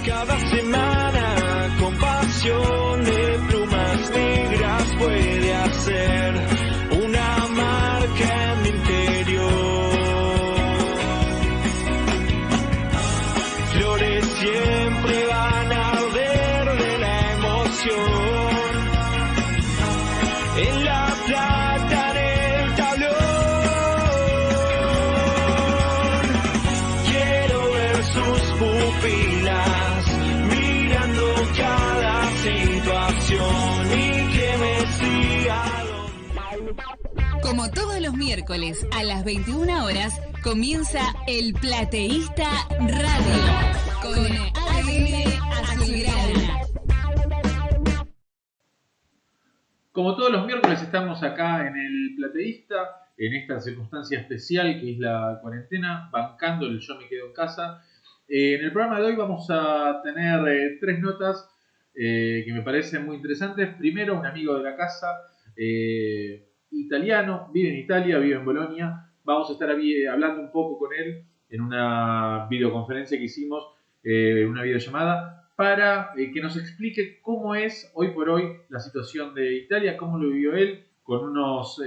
Cada semana con pasión de plumas negras puede hacer una marca en mi interior. Flores siempre van a arder de la emoción. En la plata, en el tablón. Quiero ver sus pupilas mirando cada situación y que me siga. Como todos los miércoles a las 21 horas comienza El Plateísta Radio con ADN Azulgrana. Como todos los miércoles estamos acá en El Plateísta, en esta circunstancia especial que es la cuarentena, bancando el Yo me quedo en casa. En el programa de hoy vamos a tener tres notas que me parecen muy interesantes. Primero, un amigo de la casa, italiano, vive en Italia, vive en Bolonia. Vamos a estar hablando un poco con él en una videoconferencia que hicimos, una videollamada, para que nos explique cómo es hoy por hoy la situación de Italia, cómo lo vivió él, con unos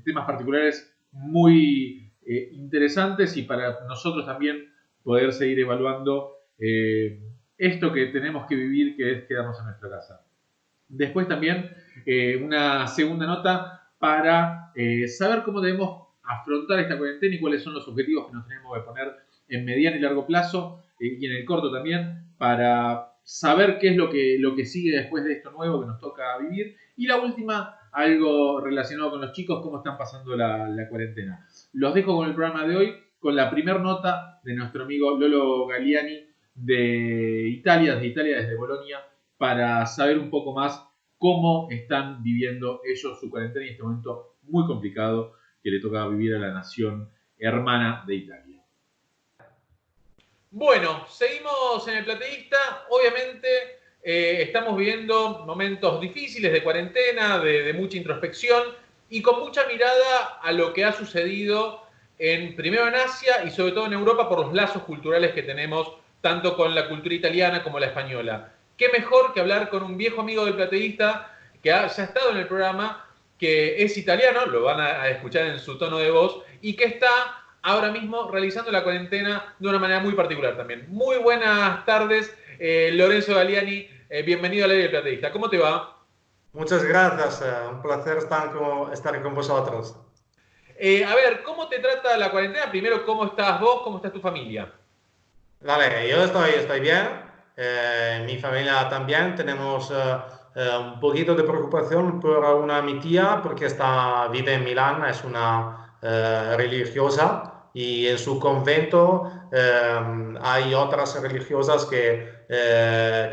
temas particulares muy interesantes y para nosotros también poder seguir evaluando esto que tenemos que vivir, que es quedarnos en nuestra casa. Después también una segunda nota para saber cómo debemos afrontar esta cuarentena y cuáles son los objetivos que nos tenemos que poner en mediano y largo plazo y en el corto también, para saber qué es lo que sigue después de esto nuevo que nos toca vivir. Y la última, algo relacionado con los chicos, cómo están pasando la cuarentena. Los dejo con el programa de hoy, con la primera nota de nuestro amigo Lolo Galliani de Italia, desde Bolonia, para saber un poco más cómo están viviendo ellos su cuarentena en este momento muy complicado que le toca vivir a la nación hermana de Italia. Bueno, seguimos en El Plateísta. Obviamente estamos viviendo momentos difíciles de cuarentena, de mucha introspección y con mucha mirada a lo que ha sucedido primero en Asia y sobre todo en Europa por los lazos culturales que tenemos tanto con la cultura italiana como la española. Qué mejor que hablar con un viejo amigo del Plateísta que ya ha estado en el programa, que es italiano, lo van a escuchar en su tono de voz, y que está ahora mismo realizando la cuarentena de una manera muy particular también. Muy buenas tardes, Lorenzo Galliani, bienvenido al aire del Plateísta. ¿Cómo te va? Muchas gracias, un placer estar con vosotros. A ver, ¿cómo te trata la cuarentena? Primero, ¿cómo estás vos? ¿Cómo está tu familia? Vale, yo estoy bien, mi familia también. Tenemos un poquito de preocupación por mi tía porque vive en Milán, es una religiosa. Y en su convento hay otras religiosas que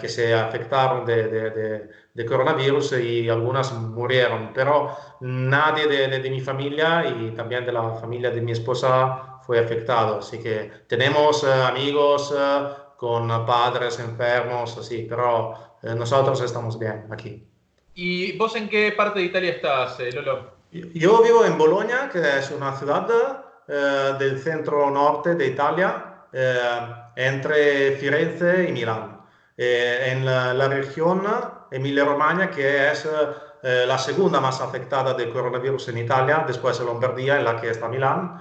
se afectaron de coronavirus y algunas murieron, pero nadie de mi familia y también de la familia de mi esposa fue afectado. Así que tenemos amigos con padres enfermos, así, pero nosotros estamos bien aquí. ¿Y vos en qué parte de Italia estás, Lolo? Yo vivo en Bolonia, que es una ciudad del centro norte de Italia, entre Firenze y Milán, en la región Emilia-Romagna, que es la segunda más afectada del coronavirus en Italia, después de Lombardía, en la que está Milán.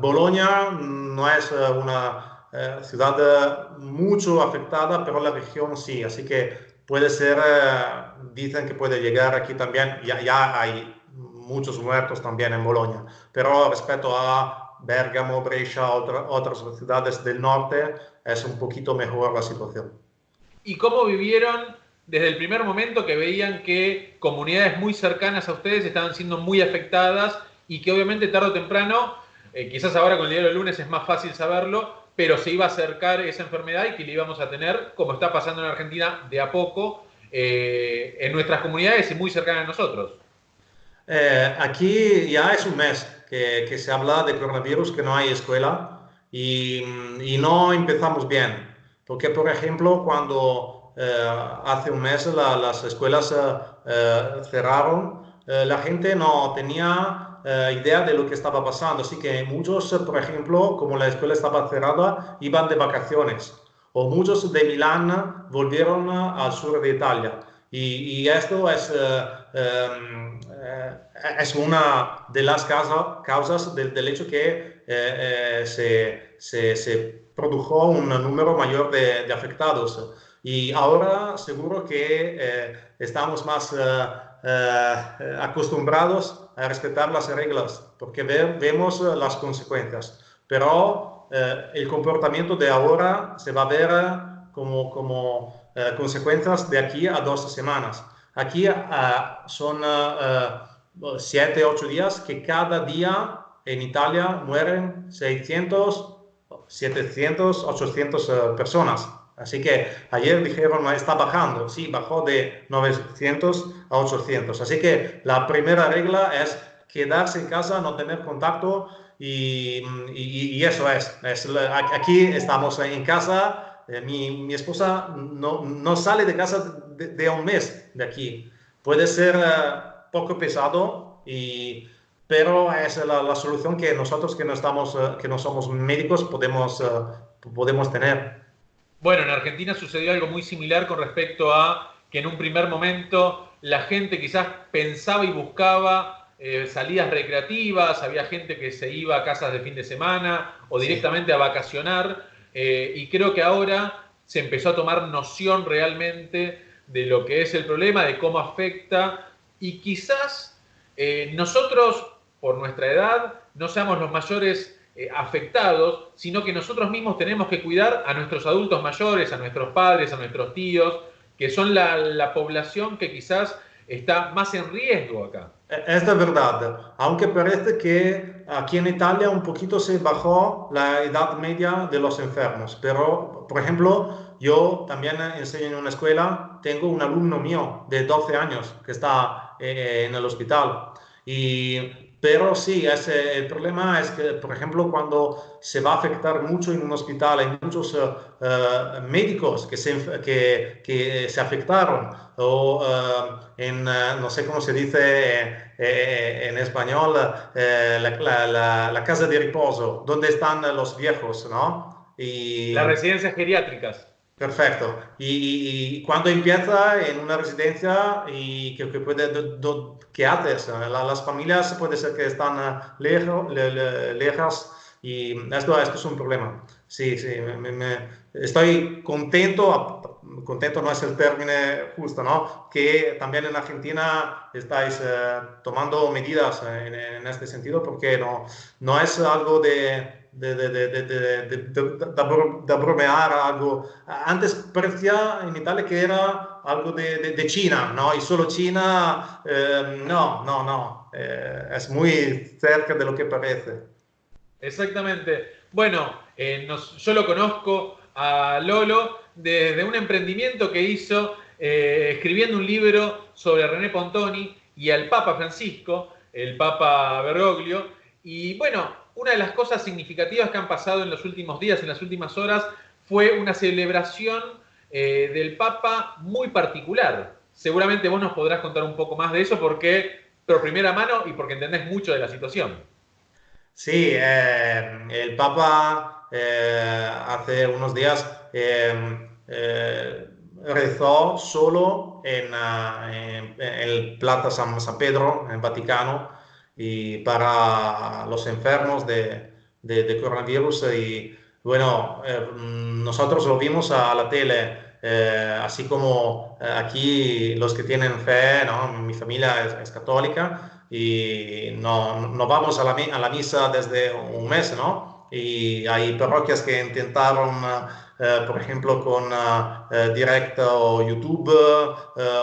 Bolonia no es una ciudad mucho afectada, pero la región sí, así que puede ser, dicen que puede llegar aquí también, ya hay muchos muertos también en Bolonia, pero respecto a Bergamo, Brescia, otras ciudades del norte, es un poquito mejor la situación. ¿Y cómo vivieron desde el primer momento que veían que comunidades muy cercanas a ustedes estaban siendo muy afectadas y que obviamente tarde o temprano, quizás ahora con el diario del lunes es más fácil saberlo, pero se iba a acercar esa enfermedad y que la íbamos a tener, como está pasando en Argentina, de a poco, en nuestras comunidades y muy cercanas a nosotros? Aquí ya es un mes que se habla de coronavirus, que no hay escuela y no empezamos bien. Porque, por ejemplo, cuando hace un mes las escuelas cerraron, la gente no tenía idea de lo que estaba pasando. Así que muchos, por ejemplo, como la escuela estaba cerrada, iban de vacaciones. o muchos de Milán volvieron al sur de Italia. Y esto es una de las causas del hecho que se produjo un número mayor de afectados. Y ahora seguro que estamos más acostumbrados a respetar las reglas, porque vemos las consecuencias. Pero el comportamiento de ahora se va a ver como consecuencias de aquí a 2 semanas. Aquí son 7, 8 días que cada día en Italia mueren 600, 700, 800 personas. Así que ayer dijeron está bajando, sí, bajó de 900 a 800. Así que la primera regla es quedarse en casa, no tener contacto y eso es. Aquí estamos en casa. Mi esposa no sale de casa de un mes de aquí. Puede ser poco pesado, pero es la solución que nosotros que no somos médicos podemos tener. Bueno, en Argentina sucedió algo muy similar con respecto a que en un primer momento la gente quizás pensaba y buscaba salidas recreativas, había gente que se iba a casas de fin de semana o directamente a vacacionar, y creo que ahora se empezó a tomar noción realmente de lo que es el problema, de cómo afecta, y quizás nosotros, por nuestra edad, no seamos los mayores afectados, sino que nosotros mismos tenemos que cuidar a nuestros adultos mayores, a nuestros padres, a nuestros tíos, que son la población que quizás está más en riesgo acá. Es de verdad, aunque parece que aquí en Italia un poquito se bajó la edad media de los enfermos, pero por ejemplo yo también enseño en una escuela, tengo un alumno mío de 12 años que está en el hospital. Pero sí, el problema es que, por ejemplo, cuando se va a afectar mucho en un hospital, hay muchos médicos que se afectaron, o no sé cómo se dice en español, la casa de reposo, donde están los viejos, ¿no? Las residencias geriátricas. Perfecto. Y cuando empieza en una residencia y ¿qué haces? Las familias puede ser que están lejos y esto es un problema. Sí, estoy contento no es el término justo, ¿no? Que también en Argentina estáis tomando medidas en este sentido, porque no es algo de bromear algo. Antes parecía en Italia que era algo de China, ¿no? Y solo China, no. Es muy cerca de lo que parece. Exactamente. Bueno, yo lo conozco a Lolo desde un emprendimiento que hizo escribiendo un libro sobre René Pontoni y al Papa Francisco, el Papa Bergoglio. Y bueno, una de las cosas significativas que han pasado en los últimos días, en las últimas horas, fue una celebración del Papa muy particular. Seguramente vos nos podrás contar un poco más de eso porque, por primera mano y porque entendés mucho de la situación. Sí, el Papa hace unos días rezó solo en el Plaza San Pedro, en Vaticano, y para los enfermos de coronavirus. Y bueno, nosotros lo vimos a la tele, así como aquí los que tienen fe, ¿no? Mi familia es católica y no vamos a la misa desde un mes, ¿no? Y hay parroquias que intentaron, por ejemplo, con directo o YouTube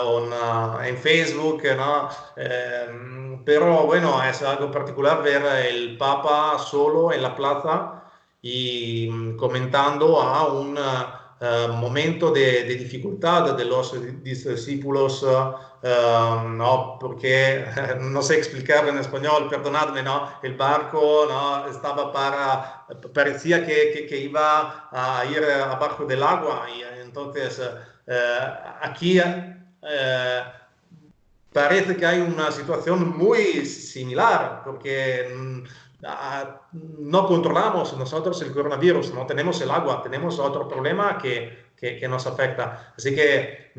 o en Facebook, ¿no? Pero bueno, es algo particular ver el Papa solo en la plaza y comentando a un momento de dificultad de los discípulos, no, porque no sé explicar en español, perdonadme, ¿no? El barco, ¿no? Parecía que iba a ir abajo del agua y entonces aquí parece que hay una situación muy similar, porque no controlamos nosotros el coronavirus, no tenemos el agua, tenemos otro problema que nos afecta. Así que,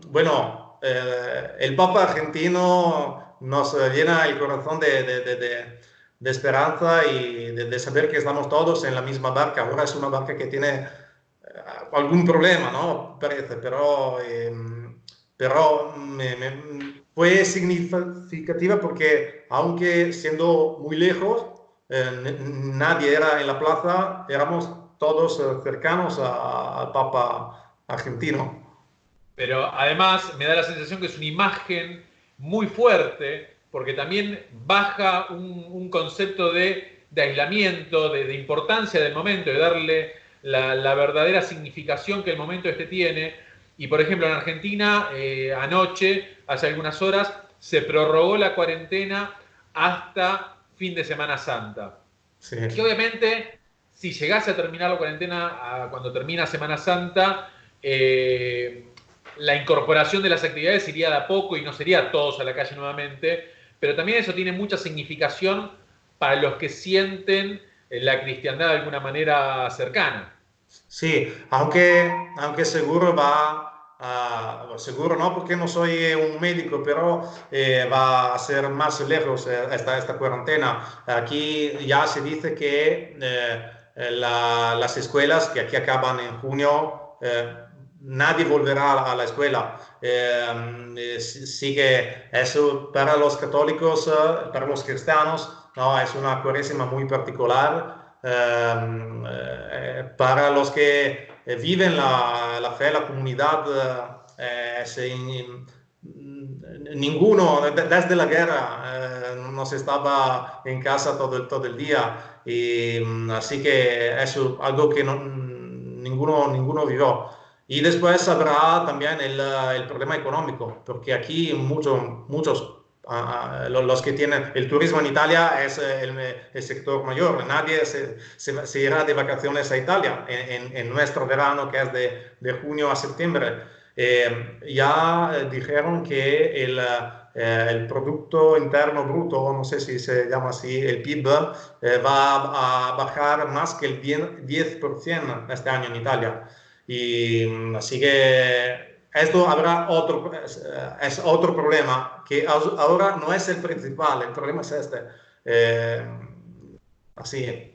bueno, el Papa argentino nos llena el corazón de esperanza y de saber que estamos todos en la misma barca. Ahora es una barca que tiene algún problema, ¿no? Parece, pero fue significativa porque aunque siendo muy lejos, nadie era en la plaza, éramos todos cercanos al Papa argentino. Pero además me da la sensación que es una imagen muy fuerte, porque también baja un concepto de aislamiento, de importancia del momento, de darle la verdadera significación que el momento este tiene. Y por ejemplo en Argentina, anoche, hace algunas horas, se prorrogó la cuarentena hasta fin de Semana Santa. Sí. Y obviamente, si llegase a terminar la cuarentena cuando termina Semana Santa, la incorporación de las actividades iría de a poco y no sería todos a la calle nuevamente, pero también eso tiene mucha significación para los que sienten la cristiandad de alguna manera cercana. Sí, aunque seguro seguro no porque no soy un médico, pero va a ser más lejos esta cuarentena. Aquí ya se dice que las escuelas que aquí acaban en junio, nadie volverá a la escuela. Sí que eso para los católicos, para los cristianos, no, es una cuaresma muy particular. Para los que viven la fe, la comunidad, ninguno desde la guerra no se estaba en casa todo el día, y así que es algo que ninguno vivió. Y después habrá también el problema económico, porque aquí muchos los que tienen el turismo en Italia es el sector mayor. Nadie se irá de vacaciones a Italia en nuestro verano, que es de junio a septiembre. Ya dijeron que el Producto Interno Bruto, no sé si se llama así, el PIB, va a bajar más que el 10% este año en Italia. Y así que esto es otro problema, que ahora no es el principal, el problema es este. Así.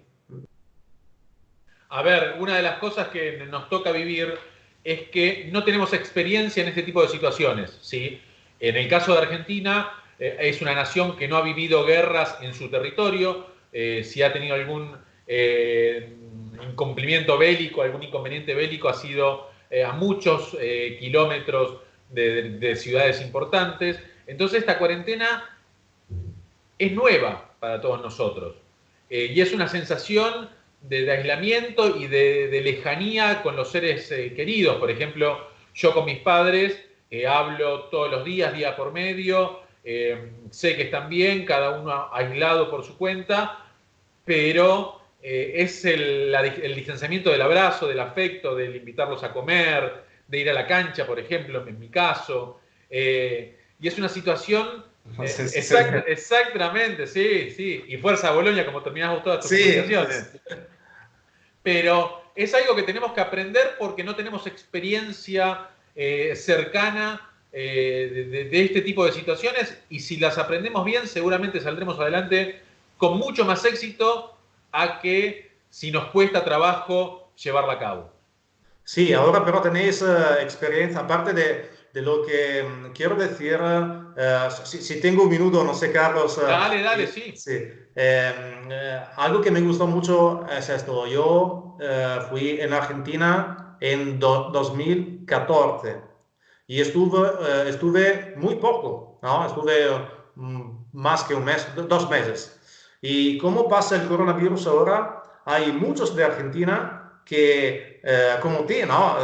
A ver, una de las cosas que nos toca vivir es que no tenemos experiencia en este tipo de situaciones, ¿sí? En el caso de Argentina, es una nación que no ha vivido guerras en su territorio. Si ha tenido algún incumplimiento bélico, algún inconveniente bélico, ha sido a muchos kilómetros de ciudades importantes. Entonces esta cuarentena es nueva para todos nosotros, y es una sensación de aislamiento y de lejanía con los seres queridos. Por ejemplo, yo con mis padres hablo todos los días, día por medio, sé que están bien, cada uno aislado por su cuenta, pero es el distanciamiento del abrazo, del afecto, del invitarlos a comer, de ir a la cancha, por ejemplo, en mi caso. Y es una situación... Exactamente, sí, sí. Y fuerza Bolonia, como terminás vos todas tus comunicaciones. Pero es algo que tenemos que aprender porque no tenemos experiencia cercana de este tipo de situaciones, y si las aprendemos bien seguramente saldremos adelante con mucho más éxito a que si nos cuesta trabajo llevarla a cabo. Sí, ahora pero tenéis experiencia, aparte de lo que quiero decir, si tengo un minuto, no sé, Carlos. Dale, sí. Algo que me gustó mucho es esto. Yo fui en Argentina en 2014 y estuve muy poco, ¿no? Estuve más que un mes, 2 meses. Y cómo pasa el coronavirus ahora, hay muchos de Argentina que, como ti, ¿no?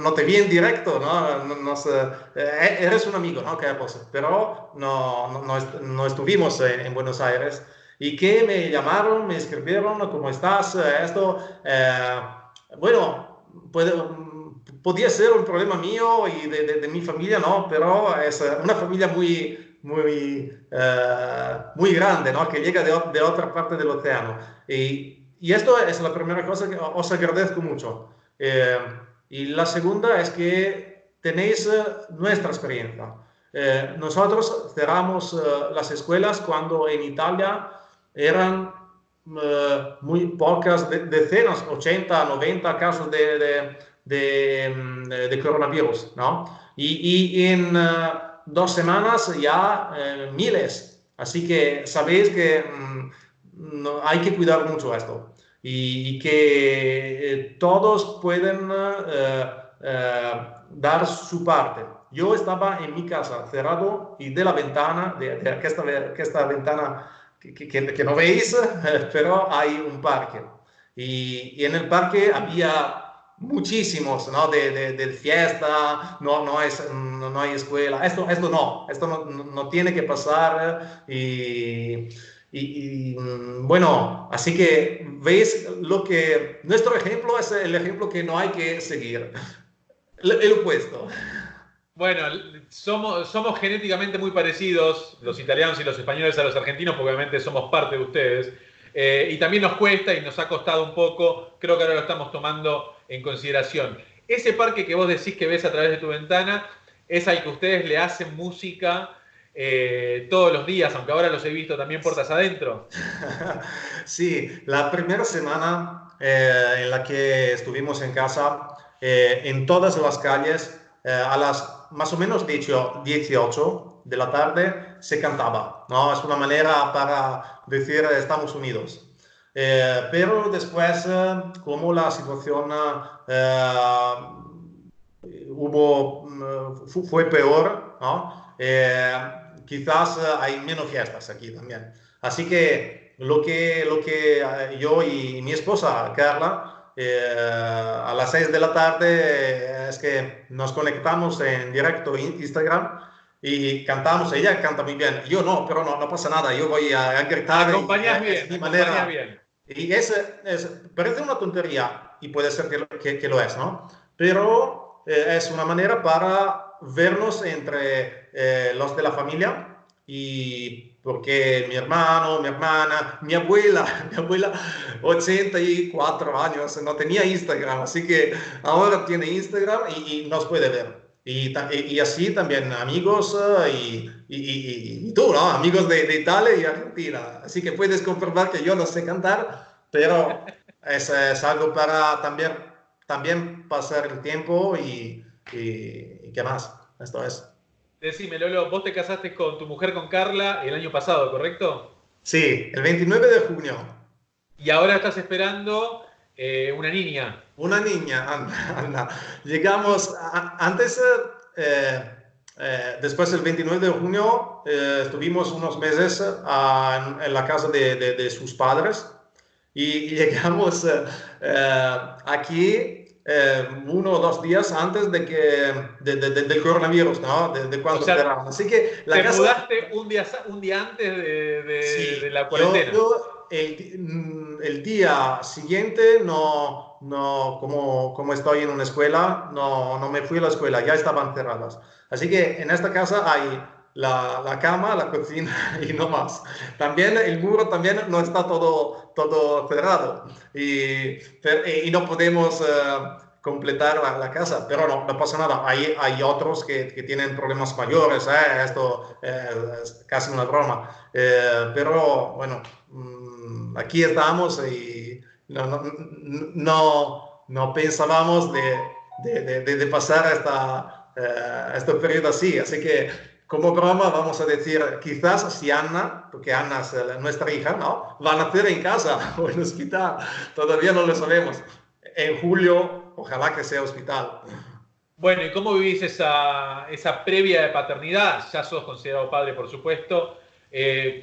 No te vi en directo, ¿no? Eres un amigo, ¿no? Pero no estuvimos en Buenos Aires, y que me llamaron, me escribieron, ¿cómo estás? Bueno, podía ser un problema mío y de mi familia, ¿no? Pero es una familia muy muy grande, ¿no? Que llega de otra parte del océano. Y esto es la primera cosa que os agradezco mucho. Y la segunda es que tenéis nuestra experiencia. Nosotros cerramos las escuelas cuando en Italia eran muy pocas, decenas, 80, 90 casos de coronavirus, ¿no? Y en 2 semanas ya miles. Así que sabéis que no, hay que cuidar mucho esto y que todos pueden dar su parte. Yo estaba en mi casa cerrado y de la ventana, de esta ventana que no veis, pero hay un parque. Y en el parque había muchísimos, ¿no? De fiesta, no hay escuela. Esto no tiene que pasar. Bueno, así que veis lo que nuestro ejemplo es el ejemplo que no hay que seguir. El opuesto. Bueno, somos genéticamente muy parecidos, los italianos y los españoles a los argentinos, porque obviamente somos parte de ustedes. Y también nos cuesta y nos ha costado un poco, creo que ahora lo estamos tomando en consideración. Ese parque que vos decís que ves a través de tu ventana, es al que ustedes le hacen música todos los días, aunque ahora los he visto también puertas adentro. Sí, la primera semana en la que estuvimos en casa, en todas las calles, a las más o menos 18 de la tarde se cantaba, ¿no? Es una manera para decir estamos unidos. Pero después, como la situación fue peor, ¿no? Quizás hay menos fiestas aquí también. Así que lo que yo y mi esposa, Carla, a las 6 de la tarde es que nos conectamos en directo en Instagram y cantamos. Ella canta muy bien, yo no, pero no pasa nada, yo voy a gritar. Acompañas bien, mi manera. acompañas bien. Y parece una tontería y puede ser que lo es, ¿no? Pero es una manera para vernos entre los de la familia. Y porque mi hermano, mi hermana, mi abuela, 84 años, no tenía Instagram, así que ahora tiene Instagram y nos puede ver. Y así también amigos y tú, ¿no? Amigos de Italia y Argentina. Así que puedes confirmar que yo no sé cantar, pero es algo para también pasar el tiempo y qué más. Esto es. Decime, Lolo, vos te casaste con tu mujer, con Carla, el año pasado, ¿correcto? Sí, el 29 de junio. Y ahora estás esperando una niña. Una niña, anda. Llegamos antes, después del 29 de junio, estuvimos unos meses en la casa de sus padres y llegamos aquí 1 o 2 días antes del coronavirus, ¿no? De cuando cerramos. Así que la casa... mudaste un día antes de la cuarentena. El día siguiente como estoy en una escuela, no me fui a la escuela, ya estaban cerradas. Así que en esta casa hay la cama, la cocina y no más. También el muro también no está todo cerrado y no podemos completar la casa, pero no pasa nada. Hay otros que tienen problemas mayores, esto es casi una broma, pero bueno, aquí estamos y no pensábamos de pasar este periodo así, así que como broma vamos a decir, quizás si Anna, porque Anna es nuestra hija, ¿no? Va a nacer en casa o en el hospital, todavía no lo sabemos. En julio, ojalá que sea hospital. Bueno, ¿y cómo vivís esa previa de paternidad? Ya sos considerado padre, por supuesto,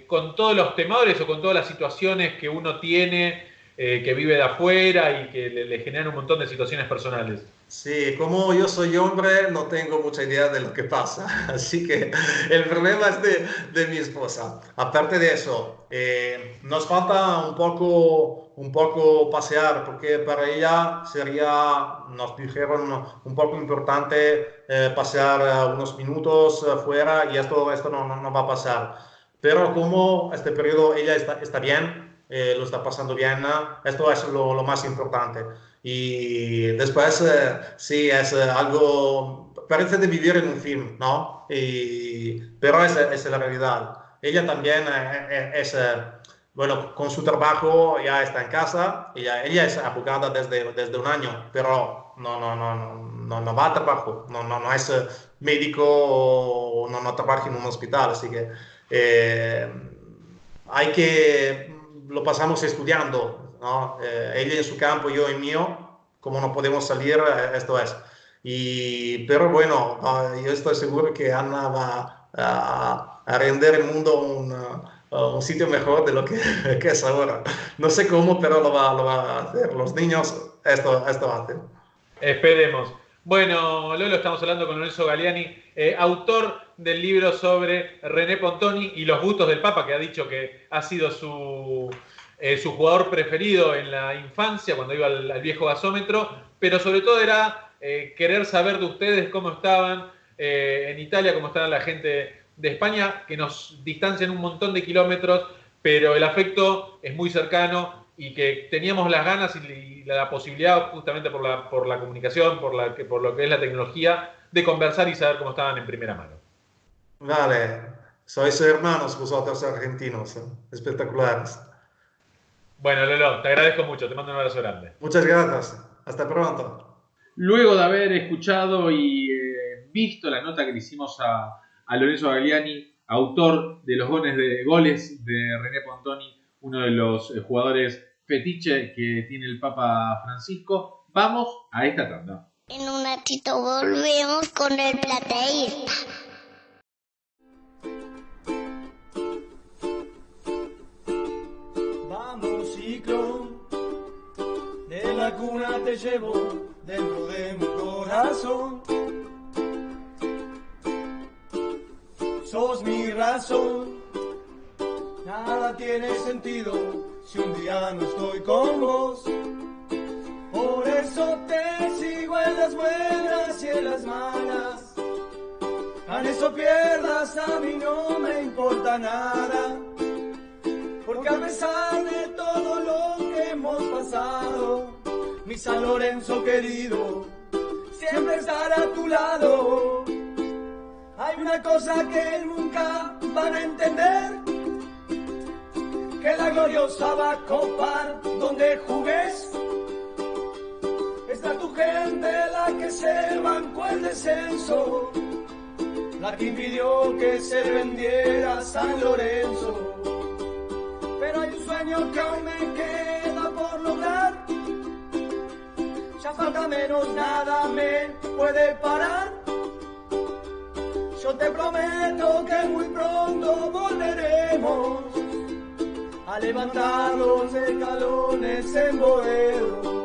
con todos los temores o con todas las situaciones que uno tiene que vive de afuera y que le generan un montón de situaciones personales. Sí, como yo soy hombre, no tengo mucha idea de lo que pasa. Así que el problema es de mi esposa. Aparte de eso, nos falta un poco pasear, porque para ella sería, nos dijeron, un poco importante pasear unos minutos fuera y esto no va a pasar. Pero como este periodo ella está bien, lo está pasando bien, esto es lo más importante. Y después, sí, es algo, parece de vivir en un film, ¿no? Pero es la realidad. Ella también bueno, con su trabajo ya está en casa, ella es abogada desde un año, pero no va a trabajo, no es médico, no trabaja en un hospital, así que eh, lo pasamos estudiando, ¿no? Ella en su campo, yo en mío, como no podemos salir, esto es. Pero bueno, yo estoy seguro que Ana va a render el mundo un sitio mejor de lo que, que es ahora. No sé cómo, pero lo va a hacer. Los niños esto hacen. Esperemos. Bueno, Lolo, estamos hablando con Lorenzo Galiani, autor del libro sobre René Pontoni y los gustos del Papa, que ha dicho que ha sido su jugador preferido en la infancia, cuando iba al viejo gasómetro, pero sobre todo era querer saber de ustedes cómo estaban en Italia, cómo estaba la gente de España, que nos distancian un montón de kilómetros, pero el afecto es muy cercano y que teníamos las ganas y la posibilidad, justamente por la comunicación, por lo que es la tecnología, de conversar y saber cómo estaban en primera mano. Vale, sois hermanos vosotros argentinos, espectaculares. Bueno, Lolo, te agradezco mucho, te mando un abrazo grande. Muchas gracias, hasta pronto. Luego de haber escuchado y visto la nota que le hicimos a Lorenzo Galiani, autor de los goles de René Pontoni, uno de los jugadores fetiche que tiene el Papa Francisco, vamos a esta tanda. En un ratito volvemos con el plateísta. Vamos, ciclón, de la cuna te llevo dentro de mi corazón. Sos mi razón, nada tiene sentido si un día no estoy con vos. Por eso te sigo en las buenas y en las malas. Ganes o pierdas, a mí no me importa nada. Porque a pesar de todo lo que hemos pasado, mi San Lorenzo querido siempre estará a tu lado. Hay una cosa que nunca van a entender, que la gloriosa va a copar donde jugues. Está tu gente la que se bancó el descenso, la que impidió que se vendiera San Lorenzo. Pero hay un sueño que aún me queda por lograr, ya falta menos, nada me puede parar. Yo te prometo que muy pronto volveremos a levantar los escalones en Boedo.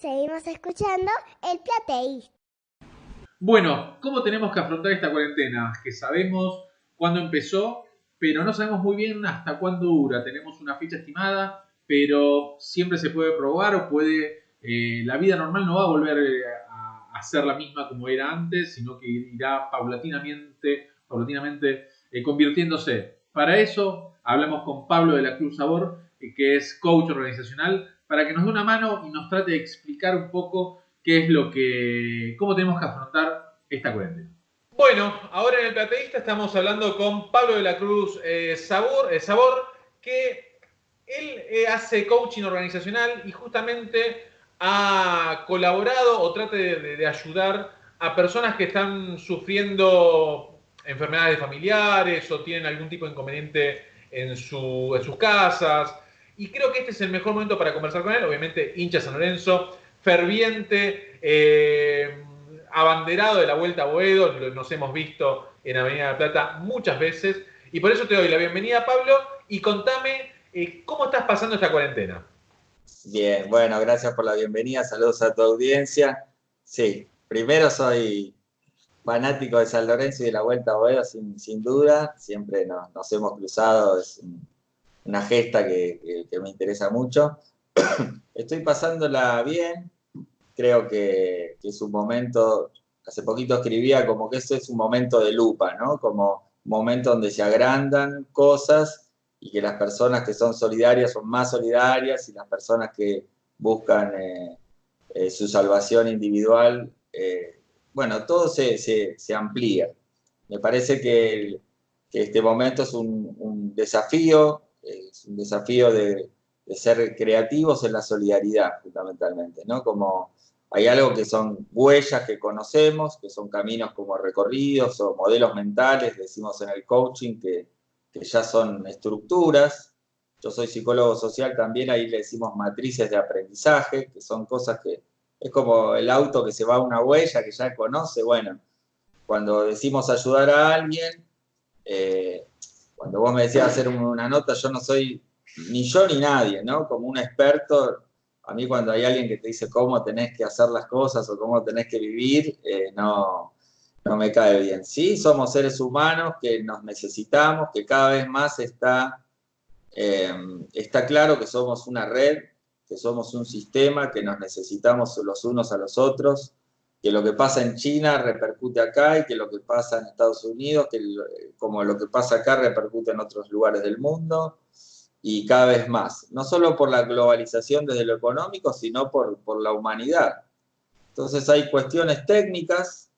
Seguimos escuchando el plateísta. Bueno, ¿cómo tenemos que afrontar esta cuarentena? Que sabemos cuándo empezó, pero no sabemos muy bien hasta cuándo dura. Tenemos una fecha estimada, pero siempre se puede probar o la vida normal no va a volver a ser la misma como era antes, sino que irá paulatinamente convirtiéndose. Para eso hablamos con Pablo de la Cruz Sabor, que es coach organizacional, para que nos dé una mano y nos trate de explicar un poco cómo tenemos que afrontar esta cuarentena. Bueno, ahora en el plateísta estamos hablando con Pablo de la Cruz Sabor, que él hace coaching organizacional y justamente ha colaborado o trata de ayudar a personas que están sufriendo enfermedades familiares o tienen algún tipo de inconveniente en sus casas. Y creo que este es el mejor momento para conversar con él. Obviamente, hincha San Lorenzo, ferviente, abanderado de la Vuelta a Boedo. Nos hemos visto en Avenida de la Plata muchas veces. Y por eso te doy la bienvenida, Pablo. Y contame, ¿cómo estás pasando esta cuarentena? Bien, bueno, gracias por la bienvenida. Saludos a tu audiencia. Sí, primero soy fanático de San Lorenzo y de la Vuelta a Boedo, sin duda. Siempre nos hemos cruzado, es una gesta que me interesa mucho. Estoy pasándola bien. Creo que es un momento, hace poquito escribía como que ese es un momento de lupa, ¿no? Como un momento donde se agrandan cosas y que las personas que son solidarias son más solidarias y las personas que buscan su salvación individual, bueno, todo se amplía. Me parece que este momento es un desafío de ser creativos en la solidaridad, fundamentalmente, ¿no? Como hay algo que son huellas que conocemos, que son caminos como recorridos o modelos mentales, decimos en el coaching, que ya son estructuras. Yo soy psicólogo social también, ahí le decimos matrices de aprendizaje, que son cosas que es como el auto que se va a una huella que ya conoce. Bueno, cuando decimos ayudar a alguien, cuando vos me decías hacer una nota, yo no soy ni yo ni nadie, ¿no? Como un experto. A mí cuando hay alguien que te dice cómo tenés que hacer las cosas o cómo tenés que vivir, no me cae bien. Sí, somos seres humanos que nos necesitamos, que cada vez más está claro que somos una red, que somos un sistema, que nos necesitamos los unos a los otros, que lo que pasa en China repercute acá y que lo que pasa en Estados Unidos, como lo que pasa acá repercute en otros lugares del mundo. Y cada vez más, no solo por la globalización desde lo económico, sino por la humanidad. Entonces hay cuestiones técnicas,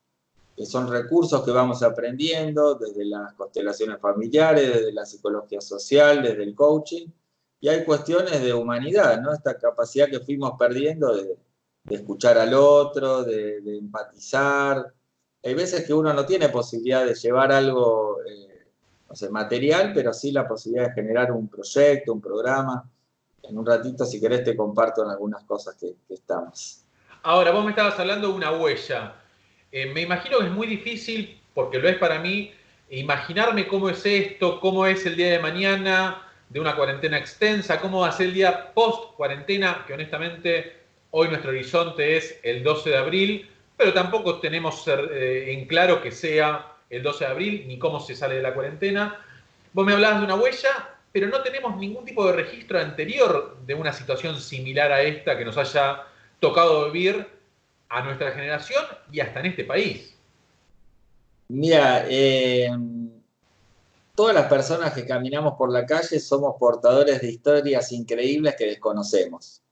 que son recursos que vamos aprendiendo desde las constelaciones familiares, desde la psicología social, desde el coaching, y hay cuestiones de humanidad, ¿no? Esta capacidad que fuimos perdiendo de escuchar al otro, de empatizar. Hay veces que uno no tiene posibilidad de llevar algo no sé, material, pero sí la posibilidad de generar un proyecto, un programa. En un ratito, si querés, te comparto en algunas cosas que estamos. Ahora, vos me estabas hablando de una huella. Me imagino que es muy difícil, porque lo es para mí, imaginarme cómo es esto, cómo es el día de mañana de una cuarentena extensa, cómo va a ser el día post-cuarentena, que honestamente hoy nuestro horizonte es el 12 de abril, pero tampoco tenemos en claro que sea el 12 de abril, ni cómo se sale de la cuarentena. Vos me hablabas de una huella, pero no tenemos ningún tipo de registro anterior de una situación similar a esta que nos haya tocado vivir a nuestra generación y hasta en este país. Mira, todas las personas que caminamos por la calle somos portadores de historias increíbles que desconocemos.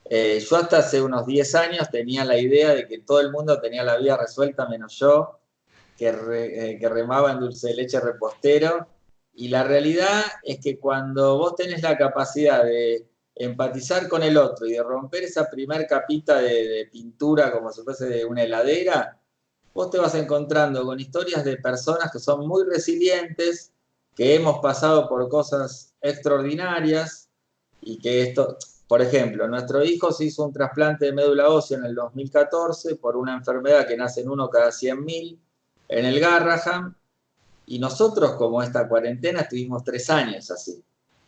Yo hasta hace unos 10 años tenía la idea de que todo el mundo tenía la vida resuelta menos yo, que remaba en dulce de leche repostero, y la realidad es que cuando vos tenés la capacidad de empatizar con el otro y de romper esa primer capita de pintura como si fuese de una heladera, vos te vas encontrando con historias de personas que son muy resilientes, que hemos pasado por cosas extraordinarias y que esto, por ejemplo, nuestro hijo se hizo un trasplante de médula ósea en el 2014 por una enfermedad que nace en 1 cada 100.000 en el Garrahan, y nosotros, como esta cuarentena, estuvimos 3 años así,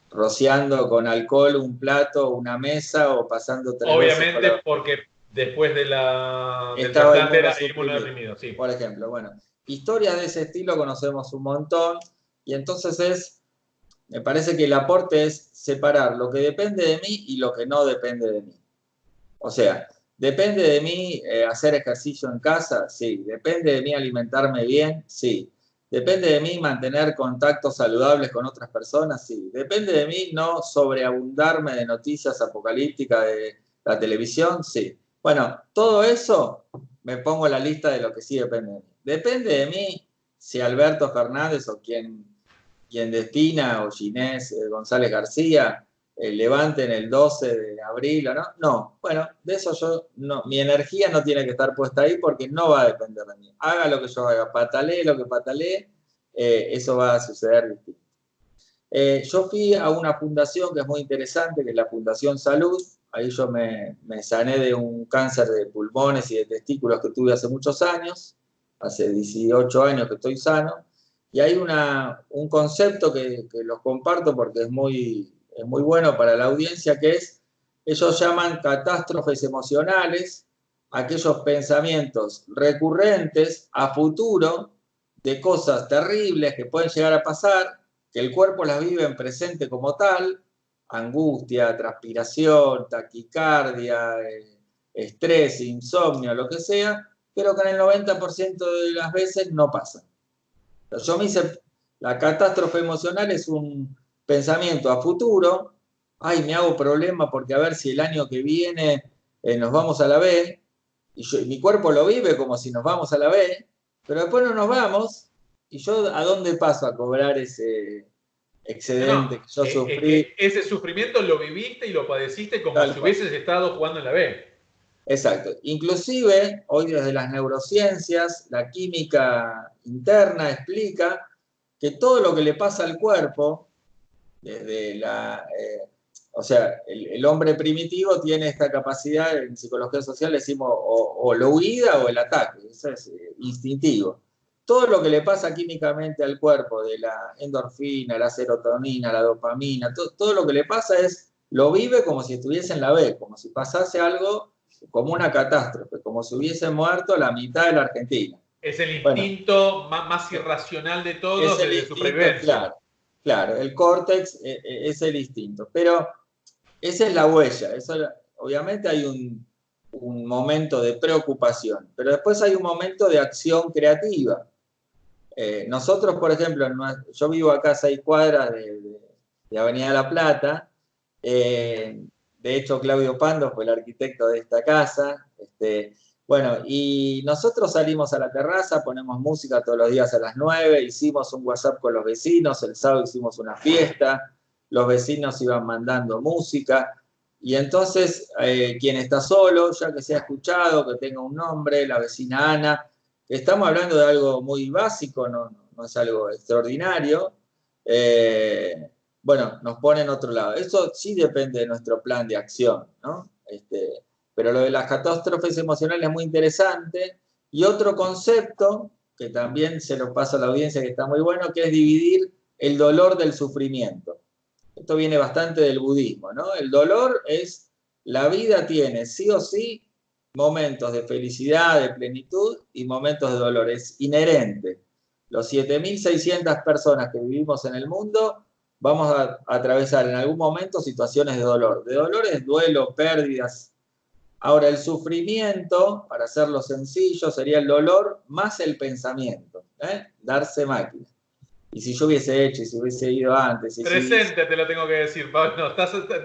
rociando con alcohol un plato, una mesa, o pasando 3 Obviamente, veces porque después del trasplante era inmunodeprimido, sí. Por ejemplo, bueno, historias de ese estilo conocemos un montón, y entonces me parece que el aporte es separar lo que depende de mí y lo que no depende de mí. O sea, ¿depende de mí hacer ejercicio en casa? Sí. ¿Depende de mí alimentarme bien? Sí. ¿Depende de mí mantener contactos saludables con otras personas? Sí. ¿Depende de mí no sobreabundarme de noticias apocalípticas de la televisión? Sí. Bueno, todo eso me pongo en la lista de lo que sí depende de mí. ¿Depende de mí si Alberto Fernández o quien destina o Ginés González García levanten el 12 de abril o no. No, bueno, de eso yo no, mi energía no tiene que estar puesta ahí porque no va a depender de mí. Haga lo que yo haga, patalee lo que patalee, eso va a suceder distinto. Yo fui a una fundación que es muy interesante, que es la Fundación Salud. Ahí yo me sané de un cáncer de pulmones y de testículos que tuve hace muchos años. Hace 18 años que estoy sano. Y hay un concepto que los comparto porque es muy bueno para la audiencia, que es, ellos llaman catástrofes emocionales, aquellos pensamientos recurrentes a futuro de cosas terribles que pueden llegar a pasar, que el cuerpo las vive en presente como tal, angustia, transpiración, taquicardia, estrés, insomnio, lo que sea, pero que en el 90% de las veces no pasa. Yo me hice, la catástrofe emocional es un pensamiento a futuro, ay, me hago problema porque a ver si el año que viene nos vamos a la B, y mi cuerpo lo vive como si nos vamos a la B, pero después no nos vamos, y yo ¿a dónde paso a cobrar ese excedente que yo sufrí? Ese sufrimiento lo viviste y lo padeciste como si hubieses estado jugando en la B. Exacto. Inclusive, hoy desde las neurociencias, la química interna explica que todo lo que le pasa al cuerpo, desde o sea, el hombre primitivo tiene esta capacidad, en psicología social decimos o la huida o el ataque, eso es instintivo. Todo lo que le pasa químicamente al cuerpo, de la endorfina, la serotonina, la dopamina, todo lo que le pasa lo vive como si estuviese en la B, como si pasase algo como una catástrofe, como si hubiese muerto la mitad de la Argentina. Es el instinto más irracional de todos, el de supervivencia. Claro, el córtex es el instinto, pero esa es la huella. Eso, obviamente hay un momento de preocupación, pero después hay un momento de acción creativa. Nosotros, por ejemplo, yo vivo acá a 6 cuadras de Avenida La Plata. De hecho, Claudio Pando fue el arquitecto de esta casa. Bueno, y nosotros salimos a la terraza, ponemos música todos los días a las 9, hicimos un WhatsApp con los vecinos, el sábado hicimos una fiesta, los vecinos iban mandando música, y entonces quien está solo, ya que se ha escuchado, que tenga un nombre, la vecina Ana, estamos hablando de algo muy básico, no es algo extraordinario, bueno, nos pone en otro lado. Eso sí depende de nuestro plan de acción, ¿no? Pero lo de las catástrofes emocionales es muy interesante. Y otro concepto, que también se lo paso a la audiencia, que está muy bueno, que es dividir el dolor del sufrimiento. Esto viene bastante del budismo, ¿no? El dolor es, la vida tiene sí o sí momentos de felicidad, de plenitud y momentos de dolor. Es inherente. Los 7.600 personas que vivimos en el mundo vamos a atravesar en algún momento situaciones de dolor. De dolor es duelo, pérdidas. Ahora, el sufrimiento, para hacerlo sencillo, sería el dolor más el pensamiento. Darse máquina. Y si yo hubiese hecho, y si hubiese ido antes... Presente, te lo tengo que decir, Pablo.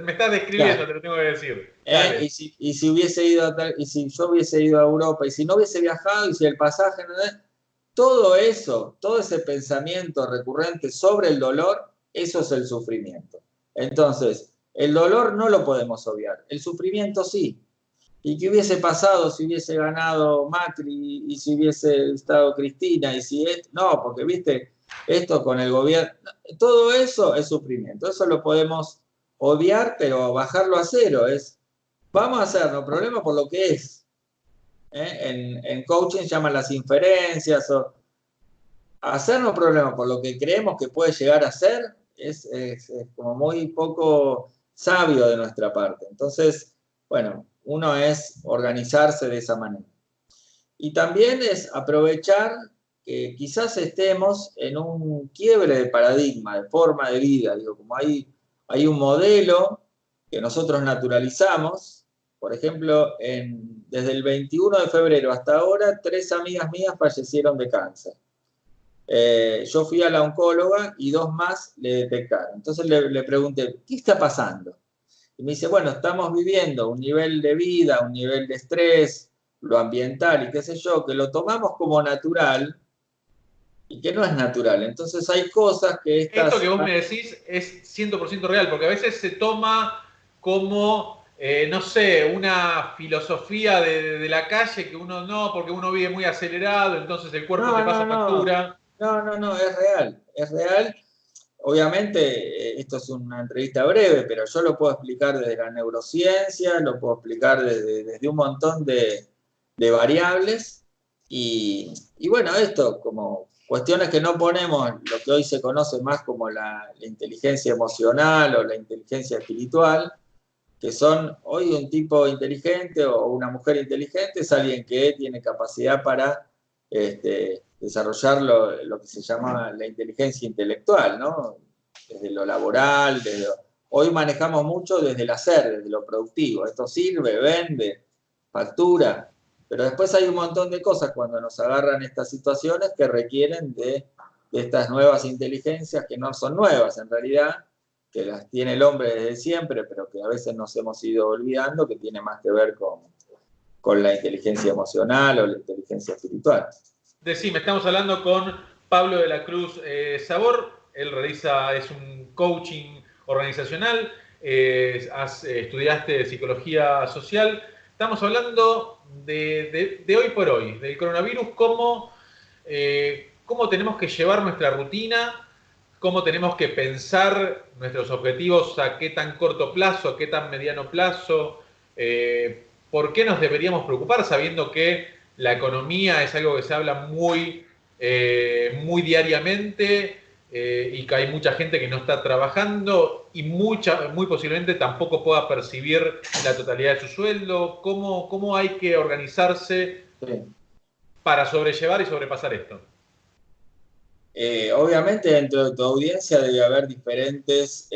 Me estás describiendo, claro. Te lo tengo que decir. Y si hubiese ido y si yo hubiese ido a Europa, y si no hubiese viajado, y si el pasaje... Todo eso, todo ese pensamiento recurrente sobre el dolor, eso es el sufrimiento. Entonces, el dolor no lo podemos obviar, el sufrimiento sí. ¿Y qué hubiese pasado si hubiese ganado Macri y si hubiese estado Cristina? Y si no, porque viste, esto con el gobierno, todo eso es sufrimiento. Eso lo podemos obviar, pero bajarlo a cero. Vamos a hacernos problema por lo que es. En coaching llaman las inferencias. Hacernos problema por lo que creemos que puede llegar a ser es como muy poco sabio de nuestra parte. Entonces, bueno, uno es organizarse de esa manera. Y también es aprovechar que quizás estemos en un quiebre de paradigma, de forma de vida. Digo, como hay un modelo que nosotros naturalizamos. Por ejemplo, desde el 21 de febrero hasta ahora, 3 amigas mías fallecieron de cáncer. Yo fui a la oncóloga y 2 más le detectaron. Entonces le pregunté, ¿qué está pasando? Y me dice, bueno, estamos viviendo un nivel de vida, un nivel de estrés, lo ambiental y qué sé yo, que lo tomamos como natural, y que no es natural. Entonces hay cosas que Esto que vos me decís es 100% real, porque a veces se toma como, no sé, una filosofía de la calle que uno no, porque uno vive muy acelerado, entonces el cuerpo te pasa factura. No, es real, es real. Obviamente, esto es una entrevista breve, pero yo lo puedo explicar desde la neurociencia, lo puedo explicar desde un montón de variables. Y bueno, esto como cuestiones que no ponemos, lo que hoy se conoce más como la inteligencia emocional o la inteligencia espiritual, que son hoy un tipo inteligente o una mujer inteligente, es alguien que tiene capacidad para desarrollar lo que se llama la inteligencia intelectual, ¿no? Desde lo laboral, hoy manejamos mucho desde el hacer, desde lo productivo. Esto sirve, vende, factura, pero después hay un montón de cosas cuando nos agarran estas situaciones que requieren de estas nuevas inteligencias, que no son nuevas en realidad, que las tiene el hombre desde siempre, pero que a veces nos hemos ido olvidando, que tiene más que ver con la inteligencia emocional o la inteligencia espiritual. Decime, estamos hablando con Pablo de la Cruz Sabor. Él es un coaching organizacional, estudiaste psicología social. Estamos hablando de hoy por hoy, del coronavirus, cómo tenemos que llevar nuestra rutina, cómo tenemos que pensar nuestros objetivos a qué tan corto plazo, a qué tan mediano plazo, por qué nos deberíamos preocupar sabiendo que la economía es algo que se habla muy diariamente y que hay mucha gente que no está trabajando y muy posiblemente tampoco pueda percibir la totalidad de su sueldo. ¿Cómo hay que organizarse para sobrellevar y sobrepasar esto? Obviamente dentro de tu audiencia debe haber diferentes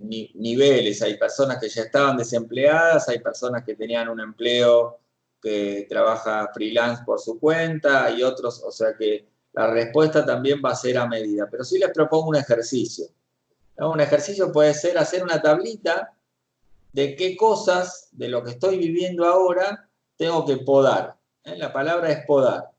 niveles. Hay personas que ya estaban desempleadas, hay personas que tenían un empleo que trabaja freelance por su cuenta, hay otros, o sea que la respuesta también va a ser a medida. Pero sí les propongo un ejercicio, ¿no? Un ejercicio puede ser hacer una tablita de qué cosas de lo que estoy viviendo ahora tengo que podar. La palabra es podar.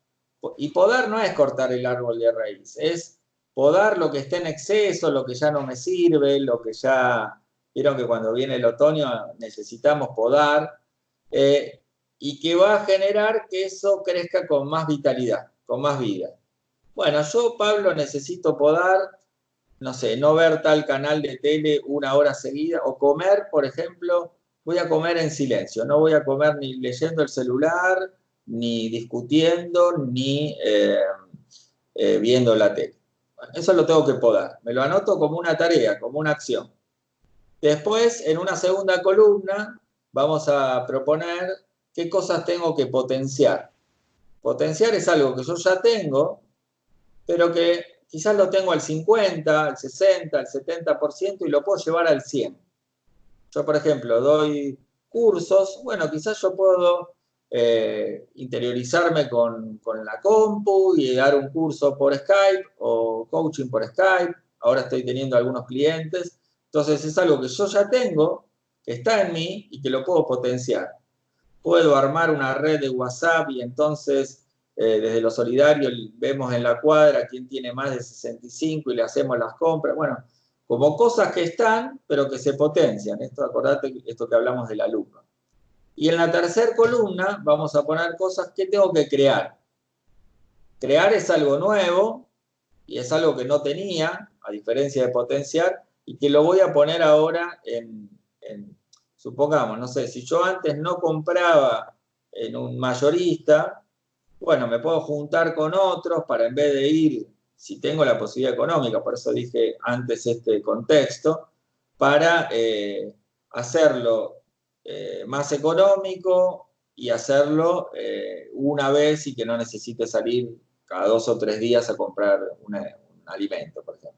Y podar no es cortar el árbol de raíz, es podar lo que está en exceso, lo que ya no me sirve, lo que ya... Vieron que cuando viene el otoño necesitamos podar, y que va a generar que eso crezca con más vitalidad, con más vida. Bueno, yo, Pablo, necesito podar, no sé, no ver tal canal de tele 1 hora seguida, o comer, por ejemplo, voy a comer en silencio, no voy a comer ni leyendo el celular, ni discutiendo, ni viendo la tele. Bueno, eso lo tengo que podar. Me lo anoto como una tarea, como una acción. Después, en una segunda columna, vamos a proponer qué cosas tengo que potenciar. Potenciar es algo que yo ya tengo, pero que quizás lo tengo al 50, al 60, al 70% y lo puedo llevar al 100%. Yo, por ejemplo, doy cursos, bueno, quizás yo puedo interiorizarme con la compu y dar un curso por Skype o coaching por Skype. Ahora estoy teniendo algunos clientes. Entonces es algo que yo ya tengo, que está en mí y que lo puedo potenciar. Puedo armar una red de WhatsApp y entonces desde lo solidario vemos en la cuadra quién tiene más de 65 y le hacemos las compras. Bueno, como cosas que están, pero que se potencian. Esto, acordate, esto que hablamos de la lupa. Y en la tercera columna vamos a poner cosas que tengo que crear. Crear es algo nuevo y es algo que no tenía, a diferencia de potenciar, y que lo voy a poner ahora supongamos, no sé, si yo antes no compraba en un mayorista, bueno, me puedo juntar con otros para en vez de ir, si tengo la posibilidad económica, por eso dije antes este contexto, para hacerlo más económico y hacerlo una vez y que no necesite salir cada 2 o 3 días a comprar un alimento, por ejemplo.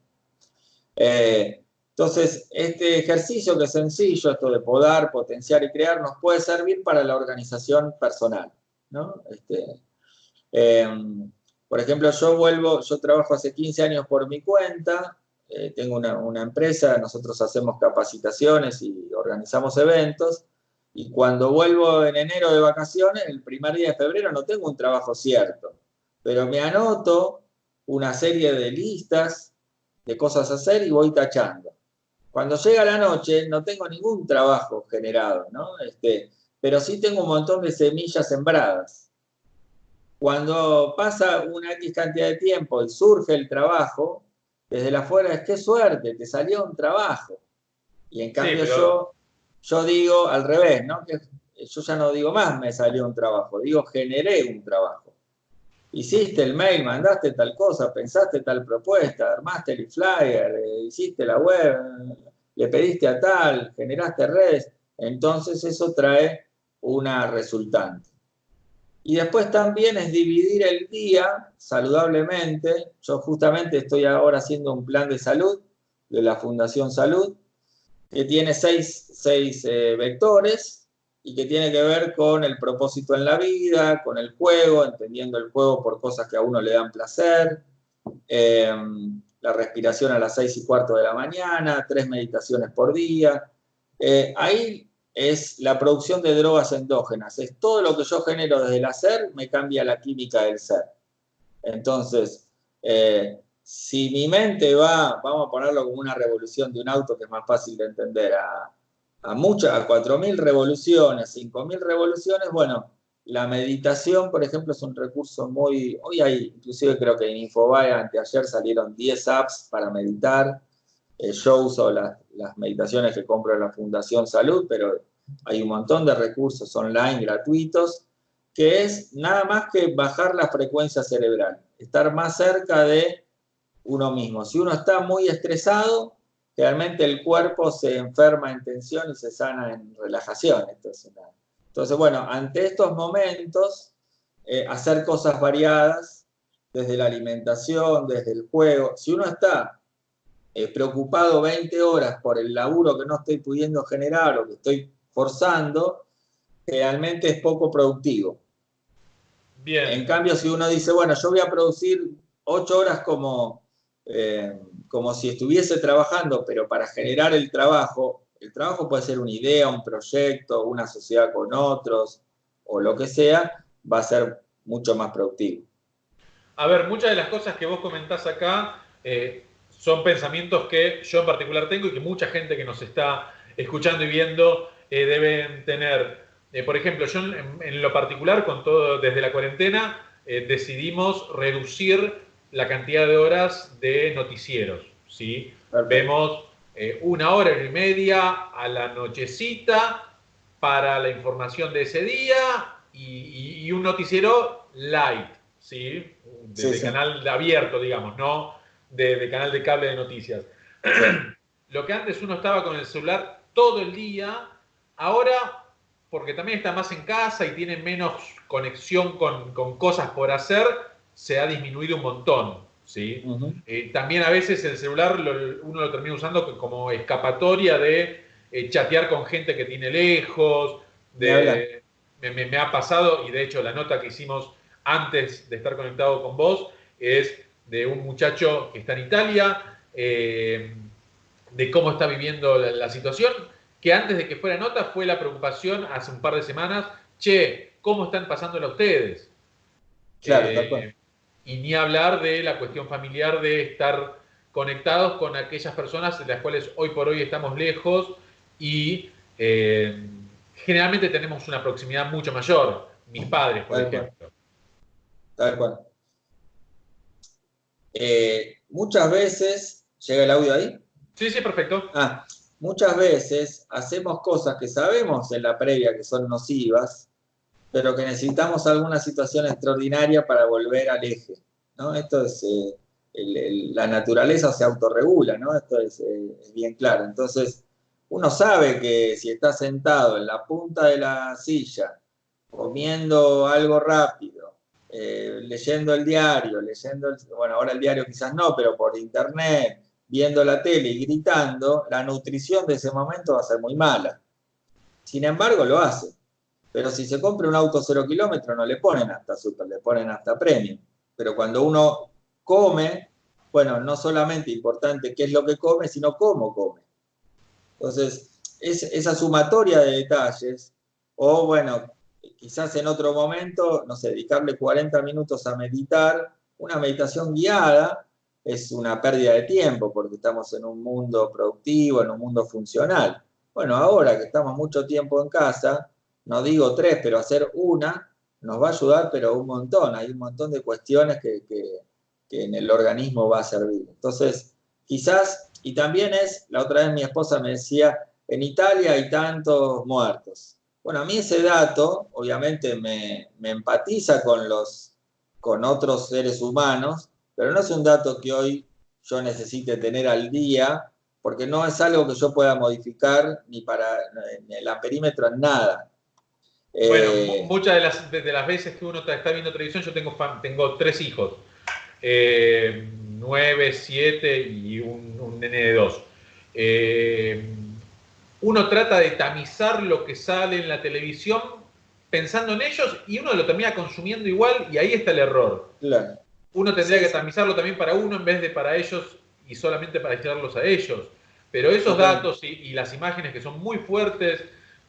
Entonces, este ejercicio que es sencillo, esto de podar, potenciar y crear, nos puede servir para la organización personal, ¿no? Por ejemplo, yo trabajo hace 15 años por mi cuenta, tengo una empresa, nosotros hacemos capacitaciones y organizamos eventos, y cuando vuelvo en enero de vacaciones, el primer día de febrero no tengo un trabajo cierto, pero me anoto una serie de listas de cosas a hacer y voy tachando. Cuando llega la noche no tengo ningún trabajo generado, ¿no? Pero sí tengo un montón de semillas sembradas. Cuando pasa una X cantidad de tiempo y surge el trabajo, desde la afuera es qué suerte, te salió un trabajo. Y en cambio Sí, pero... yo digo al revés, ¿no? Que yo ya no digo más me salió un trabajo, digo generé un trabajo. Hiciste el mail, mandaste tal cosa, pensaste tal propuesta, armaste el flyer, hiciste la web, le pediste a tal, generaste redes. Entonces eso trae una resultante. Y después también es dividir el día saludablemente. Yo justamente estoy ahora haciendo un plan de salud de la Fundación Salud, que tiene seis vectores y que tiene que ver con el propósito en la vida, con el juego, entendiendo el juego por cosas que a uno le dan placer, la respiración a las 6:15 de la mañana, 3 meditaciones por día. Ahí es la producción de drogas endógenas, es todo lo que yo genero desde el hacer, me cambia la química del ser. Entonces, si mi mente va, vamos a ponerlo como una revolución de un auto que es más fácil de entender, a 4.000 revoluciones, 5.000 revoluciones, bueno, la meditación, por ejemplo, es un recurso muy... Hoy hay, inclusive creo que en Infobae anteayer salieron 10 apps para meditar. Yo uso las meditaciones que compro en la Fundación Salud, pero hay un montón de recursos online gratuitos, que es nada más que bajar la frecuencia cerebral, estar más cerca de uno mismo. Si uno está muy estresado, realmente el cuerpo se enferma en tensión y se sana en relajación. Entonces, bueno, ante estos momentos, hacer cosas variadas, desde la alimentación, desde el juego. Si uno está preocupado 20 horas por el laburo que no estoy pudiendo generar o que estoy forzando, realmente es poco productivo. Bien. En cambio, si uno dice, bueno, yo voy a producir 8 horas como si estuviese trabajando, pero para generar el trabajo puede ser una idea, un proyecto, una sociedad con otros, o lo que sea, va a ser mucho más productivo. A ver, muchas de las cosas que vos comentás acá son pensamientos que yo en particular tengo y que mucha gente que nos está escuchando y viendo deben tener. Por ejemplo, yo en lo particular, con todo desde la cuarentena, decidimos reducir la cantidad de horas de noticieros, ¿sí? Vemos 1 hora y media a la nochecita para la información de ese día y un noticiero light, ¿sí? De canal abierto, digamos, no de canal de cable de noticias. Lo que antes uno estaba con el celular todo el día, ahora, porque también está más en casa y tiene menos conexión con cosas por hacer, se ha disminuido un montón, ¿sí? También a veces el celular uno lo termina usando como escapatoria de chatear con gente que tiene lejos. Me ha pasado, y de hecho la nota que hicimos antes de estar conectado con vos es de un muchacho que está en Italia, de cómo está viviendo la situación, que antes de que fuera nota fue la preocupación hace un par de semanas, che, ¿cómo están pasándola ustedes? Claro, tal cual. Y ni hablar de la cuestión familiar de estar conectados con aquellas personas de las cuales hoy por hoy estamos lejos y generalmente tenemos una proximidad mucho mayor. Mis padres, por ejemplo. Tal cual. Muchas veces, ¿llega el audio ahí? Sí, perfecto. Muchas veces hacemos cosas que sabemos en la previa que son nocivas, pero que necesitamos alguna situación extraordinaria para volver al eje, ¿no? Esto es, la naturaleza se autorregula, ¿no? Esto es bien claro. Entonces, uno sabe que si está sentado en la punta de la silla, comiendo algo rápido, leyendo el diario, bueno, ahora el diario quizás no, pero por internet, viendo la tele y gritando, la nutrición de ese momento va a ser muy mala. Sin embargo, lo hace. Pero si se compra un auto 0 kilómetros, no le ponen hasta super, le ponen hasta premium. Pero cuando uno come, bueno, no solamente importante qué es lo que come, sino cómo come. Entonces, esa sumatoria de detalles, o bueno, quizás en otro momento, no sé, dedicarle 40 minutos a meditar, una meditación guiada es una pérdida de tiempo porque estamos en un mundo productivo, en un mundo funcional. Bueno, ahora que estamos mucho tiempo en casa, no digo 3, pero hacer una nos va a ayudar, pero un montón. Hay un montón de cuestiones que en el organismo va a servir. Entonces, quizás, y también la otra vez mi esposa me decía, en Italia hay tantos muertos. Bueno, a mí ese dato, obviamente, me empatiza con otros seres humanos, pero no es un dato que hoy yo necesite tener al día, porque no es algo que yo pueda modificar ni en el amperímetro, en nada. Bueno, muchas de las veces que uno está viendo televisión, yo tengo 3 hijos, 9, 7 y un nene de 2. Uno trata de tamizar lo que sale en la televisión pensando en ellos y uno lo termina consumiendo igual y ahí está el error. Claro. Uno tendría que tamizarlo también para uno en vez de para ellos y solamente para ayudarlos a ellos. Pero esos datos y las imágenes que son muy fuertes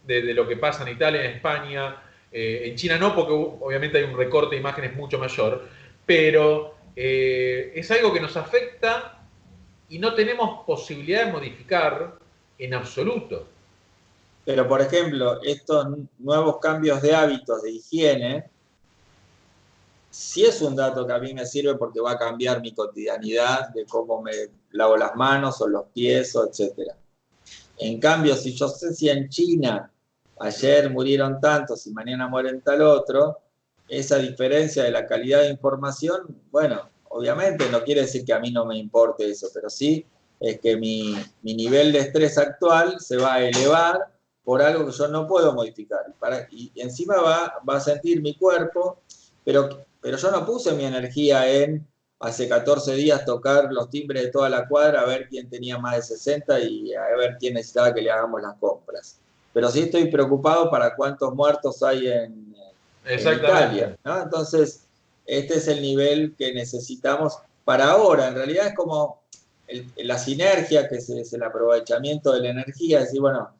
de lo que pasa en Italia, en España, en China no, porque obviamente hay un recorte de imágenes mucho mayor, pero es algo que nos afecta y no tenemos posibilidad de modificar en absoluto. Pero, por ejemplo, estos nuevos cambios de hábitos de higiene, sí es un dato que a mí me sirve porque va a cambiar mi cotidianidad de cómo me lavo las manos o los pies, o etcétera. En cambio, si yo sé si en China ayer murieron tantos y mañana mueren tal otro, esa diferencia de la calidad de información, bueno, obviamente no quiere decir que a mí no me importe eso, pero sí es que mi nivel de estrés actual se va a elevar por algo que yo no puedo modificar. Y encima va a sentir mi cuerpo, pero yo no puse mi energía en hace 14 días tocar los timbres de toda la cuadra a ver quién tenía más de 60 y a ver quién necesitaba que le hagamos las compras. Pero sí estoy preocupado para cuántos muertos hay en Italia, ¿no? Entonces, este es el nivel que necesitamos para ahora. En realidad es como la sinergia, que es el aprovechamiento de la energía, es decir, bueno,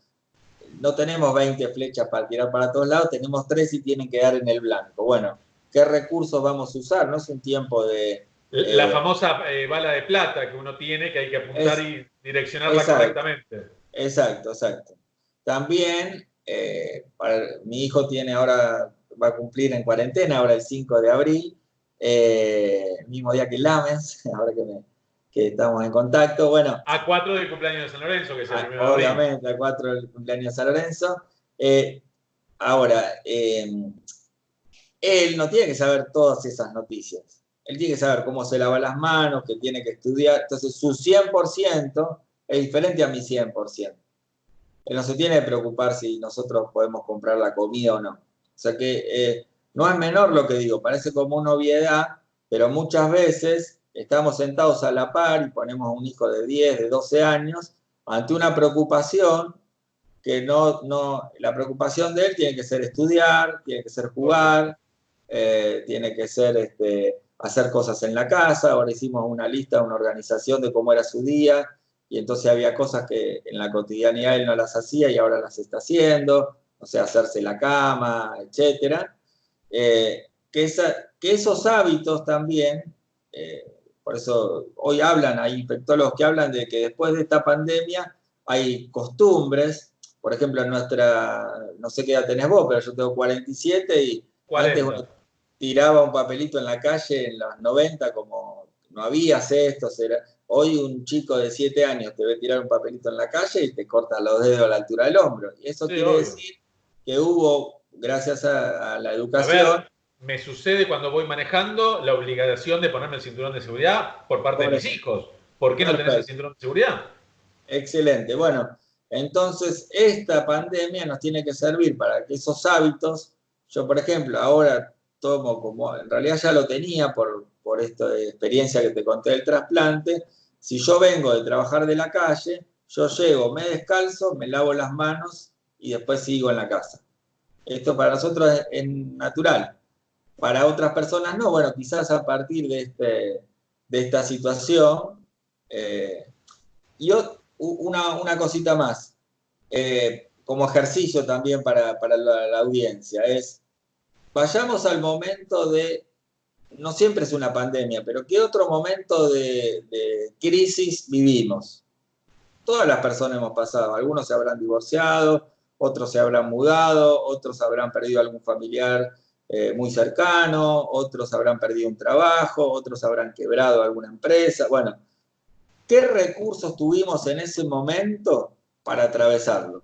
no tenemos 20 flechas para tirar para todos lados, tenemos 3 y tienen que dar en el blanco. Bueno, ¿qué recursos vamos a usar? No es un tiempo de... La famosa bala de plata que uno tiene, que hay que apuntar y direccionarla correctamente. Exacto. También, mi hijo va a cumplir en cuarentena, ahora el 5 de abril, mismo día que Lamens, ahora que estamos en contacto. Bueno, A4 del cumpleaños de San Lorenzo, que es el 1 de abril. Obviamente, A4 del cumpleaños de San Lorenzo. Ahora, él no tiene que saber todas esas noticias. Él tiene que saber cómo se lava las manos, que tiene que estudiar. Entonces, su 100% es diferente a mi 100%. Él no se tiene que preocupar si nosotros podemos comprar la comida o no. O sea que no es menor lo que digo, parece como una obviedad, pero muchas veces estamos sentados a la par y ponemos a un hijo de 10, de 12 años ante una preocupación que la preocupación de él tiene que ser estudiar, tiene que ser jugar, tiene que ser hacer cosas en la casa. Ahora hicimos una lista, una organización de cómo era su día, y entonces había cosas que en la cotidianidad él no las hacía y ahora las está haciendo, o sea, hacerse la cama, etc. Que esos hábitos también, por eso hoy hay infectólogos que hablan de que después de esta pandemia hay costumbres, por ejemplo, no sé qué edad tenés vos, pero yo tengo 47 y 40. Antes uno tiraba un papelito en la calle en los 90, como no había cestos. Hoy un chico de 7 años te ve tirar un papelito en la calle y te corta los dedos a la altura del hombro. Y eso quiere decir que hubo, gracias a la educación... A ver, me sucede cuando voy manejando la obligación de ponerme el cinturón de seguridad por parte de mis hijos. ¿Por qué no tenés el cinturón de seguridad? Excelente. Bueno, entonces esta pandemia nos tiene que servir para que esos hábitos... Yo, por ejemplo, ahora tomo como... En realidad ya lo tenía por esta experiencia que te conté del trasplante. Si yo vengo de trabajar de la calle, yo llego, me descalzo, me lavo las manos y después sigo en la casa. Esto para nosotros es natural. Para otras personas no. Bueno, quizás a partir de esta situación. Y una cosita más, como ejercicio también para la audiencia, es vayamos al momento de no siempre es una pandemia, pero ¿qué otro momento de crisis vivimos? Todas las personas hemos pasado, algunos se habrán divorciado, otros se habrán mudado, otros habrán perdido algún familiar muy cercano, otros habrán perdido un trabajo, otros habrán quebrado alguna empresa. Bueno, ¿qué recursos tuvimos en ese momento para atravesarlo?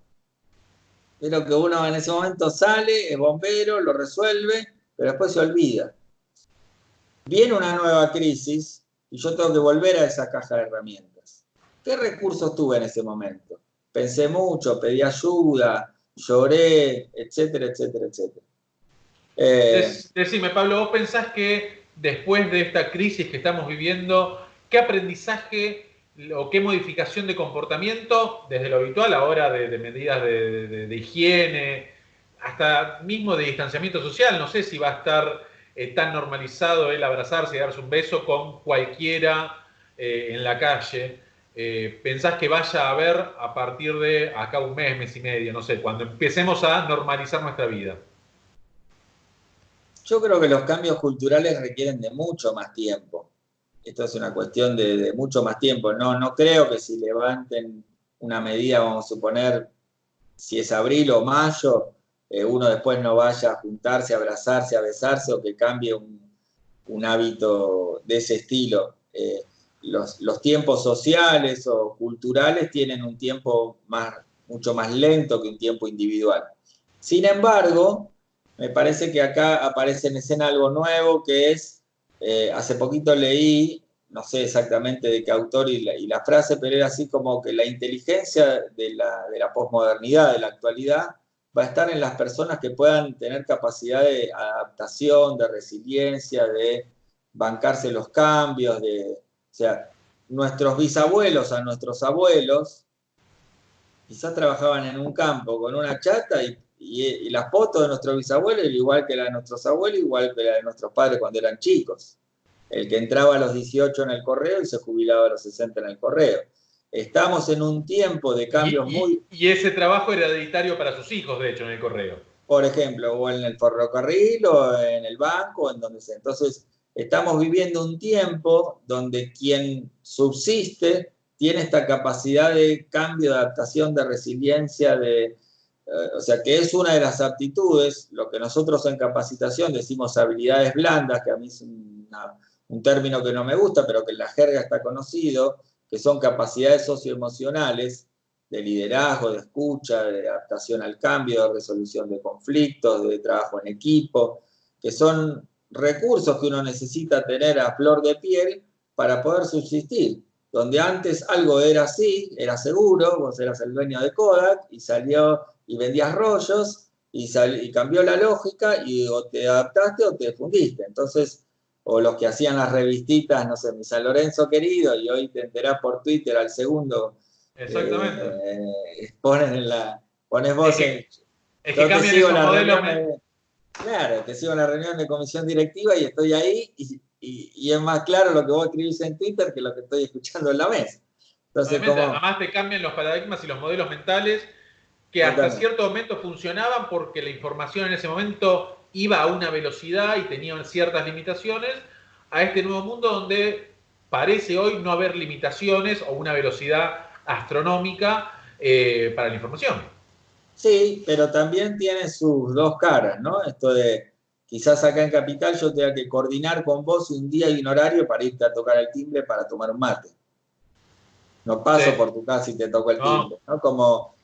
Pero que uno en ese momento sale, es bombero, lo resuelve, pero después se olvida. Viene una nueva crisis y yo tengo que volver a esa caja de herramientas. ¿Qué recursos tuve en ese momento? Pensé mucho, pedí ayuda, lloré, etcétera, etcétera, etcétera. Decime, Pablo, ¿vos pensás que después de esta crisis que estamos viviendo, qué aprendizaje o qué modificación de comportamiento, desde lo habitual ahora de medidas de higiene, hasta mismo de distanciamiento social, no sé si va a estar tan normalizado el abrazarse y darse un beso con cualquiera en la calle? ¿Pensás que vaya a haber a partir de acá un mes, mes y medio, no sé, cuando empecemos a normalizar nuestra vida? Yo creo que los cambios culturales requieren de mucho más tiempo. Esto es una cuestión de mucho más tiempo. No creo que si levanten una medida, vamos a suponer, si es abril o mayo, uno después no vaya a juntarse, a abrazarse, a besarse, o que cambie un hábito de ese estilo. Los tiempos sociales o culturales tienen un tiempo mucho más lento que un tiempo individual. Sin embargo, me parece que acá aparece en escena algo nuevo, que es, hace poquito leí, no sé exactamente de qué autor y la frase, pero era así como que la inteligencia de la posmodernidad, de la actualidad, va a estar en las personas que puedan tener capacidad de adaptación, de resiliencia, de bancarse los cambios, o sea, nuestros bisabuelos a nuestros abuelos quizás trabajaban en un campo con una chata y las fotos de nuestros bisabuelos eran igual que la de nuestros abuelos, igual que la de nuestros padres cuando eran chicos. El que entraba a los 18 en el correo y se jubilaba a los 60 en el correo. Estamos en un tiempo de cambios y ese trabajo era hereditario para sus hijos, de hecho, en el correo. Por ejemplo, o en el ferrocarril, o en el banco, o en donde sea. Entonces, estamos viviendo un tiempo donde quien subsiste tiene esta capacidad de cambio, de adaptación, de resiliencia, o sea, que es una de las aptitudes, lo que nosotros en capacitación decimos habilidades blandas, que a mí es un término que no me gusta, pero que en la jerga está conocido, que son capacidades socioemocionales, de liderazgo, de escucha, de adaptación al cambio, de resolución de conflictos, de trabajo en equipo, que son recursos que uno necesita tener a flor de piel para poder subsistir. Donde antes algo era así, era seguro, vos eras el dueño de Kodak y salió y vendías rollos y cambió la lógica y o te adaptaste o te fundiste. Entonces, o los que hacían las revistitas, no sé, mi San Lorenzo querido, y hoy te enterás por Twitter al segundo. Exactamente. Pones vos es que cambian esos modelos. Claro, te sigo en la reunión de comisión directiva y estoy ahí y es más claro lo que vos escribís en Twitter que lo que estoy escuchando en la mesa. Entonces, además te cambian los paradigmas y los modelos mentales que hasta cierto momento funcionaban porque la información en ese momento iba a una velocidad y tenían ciertas limitaciones, a este nuevo mundo donde parece hoy no haber limitaciones o una velocidad astronómica para la información. Sí, pero también tiene sus dos caras, ¿no? Esto de, quizás acá en Capital yo tenga que coordinar con vos un día y un horario para irte a tocar el timbre para tomar un mate. No paso por tu casa y te toco el timbre, ¿no? Como,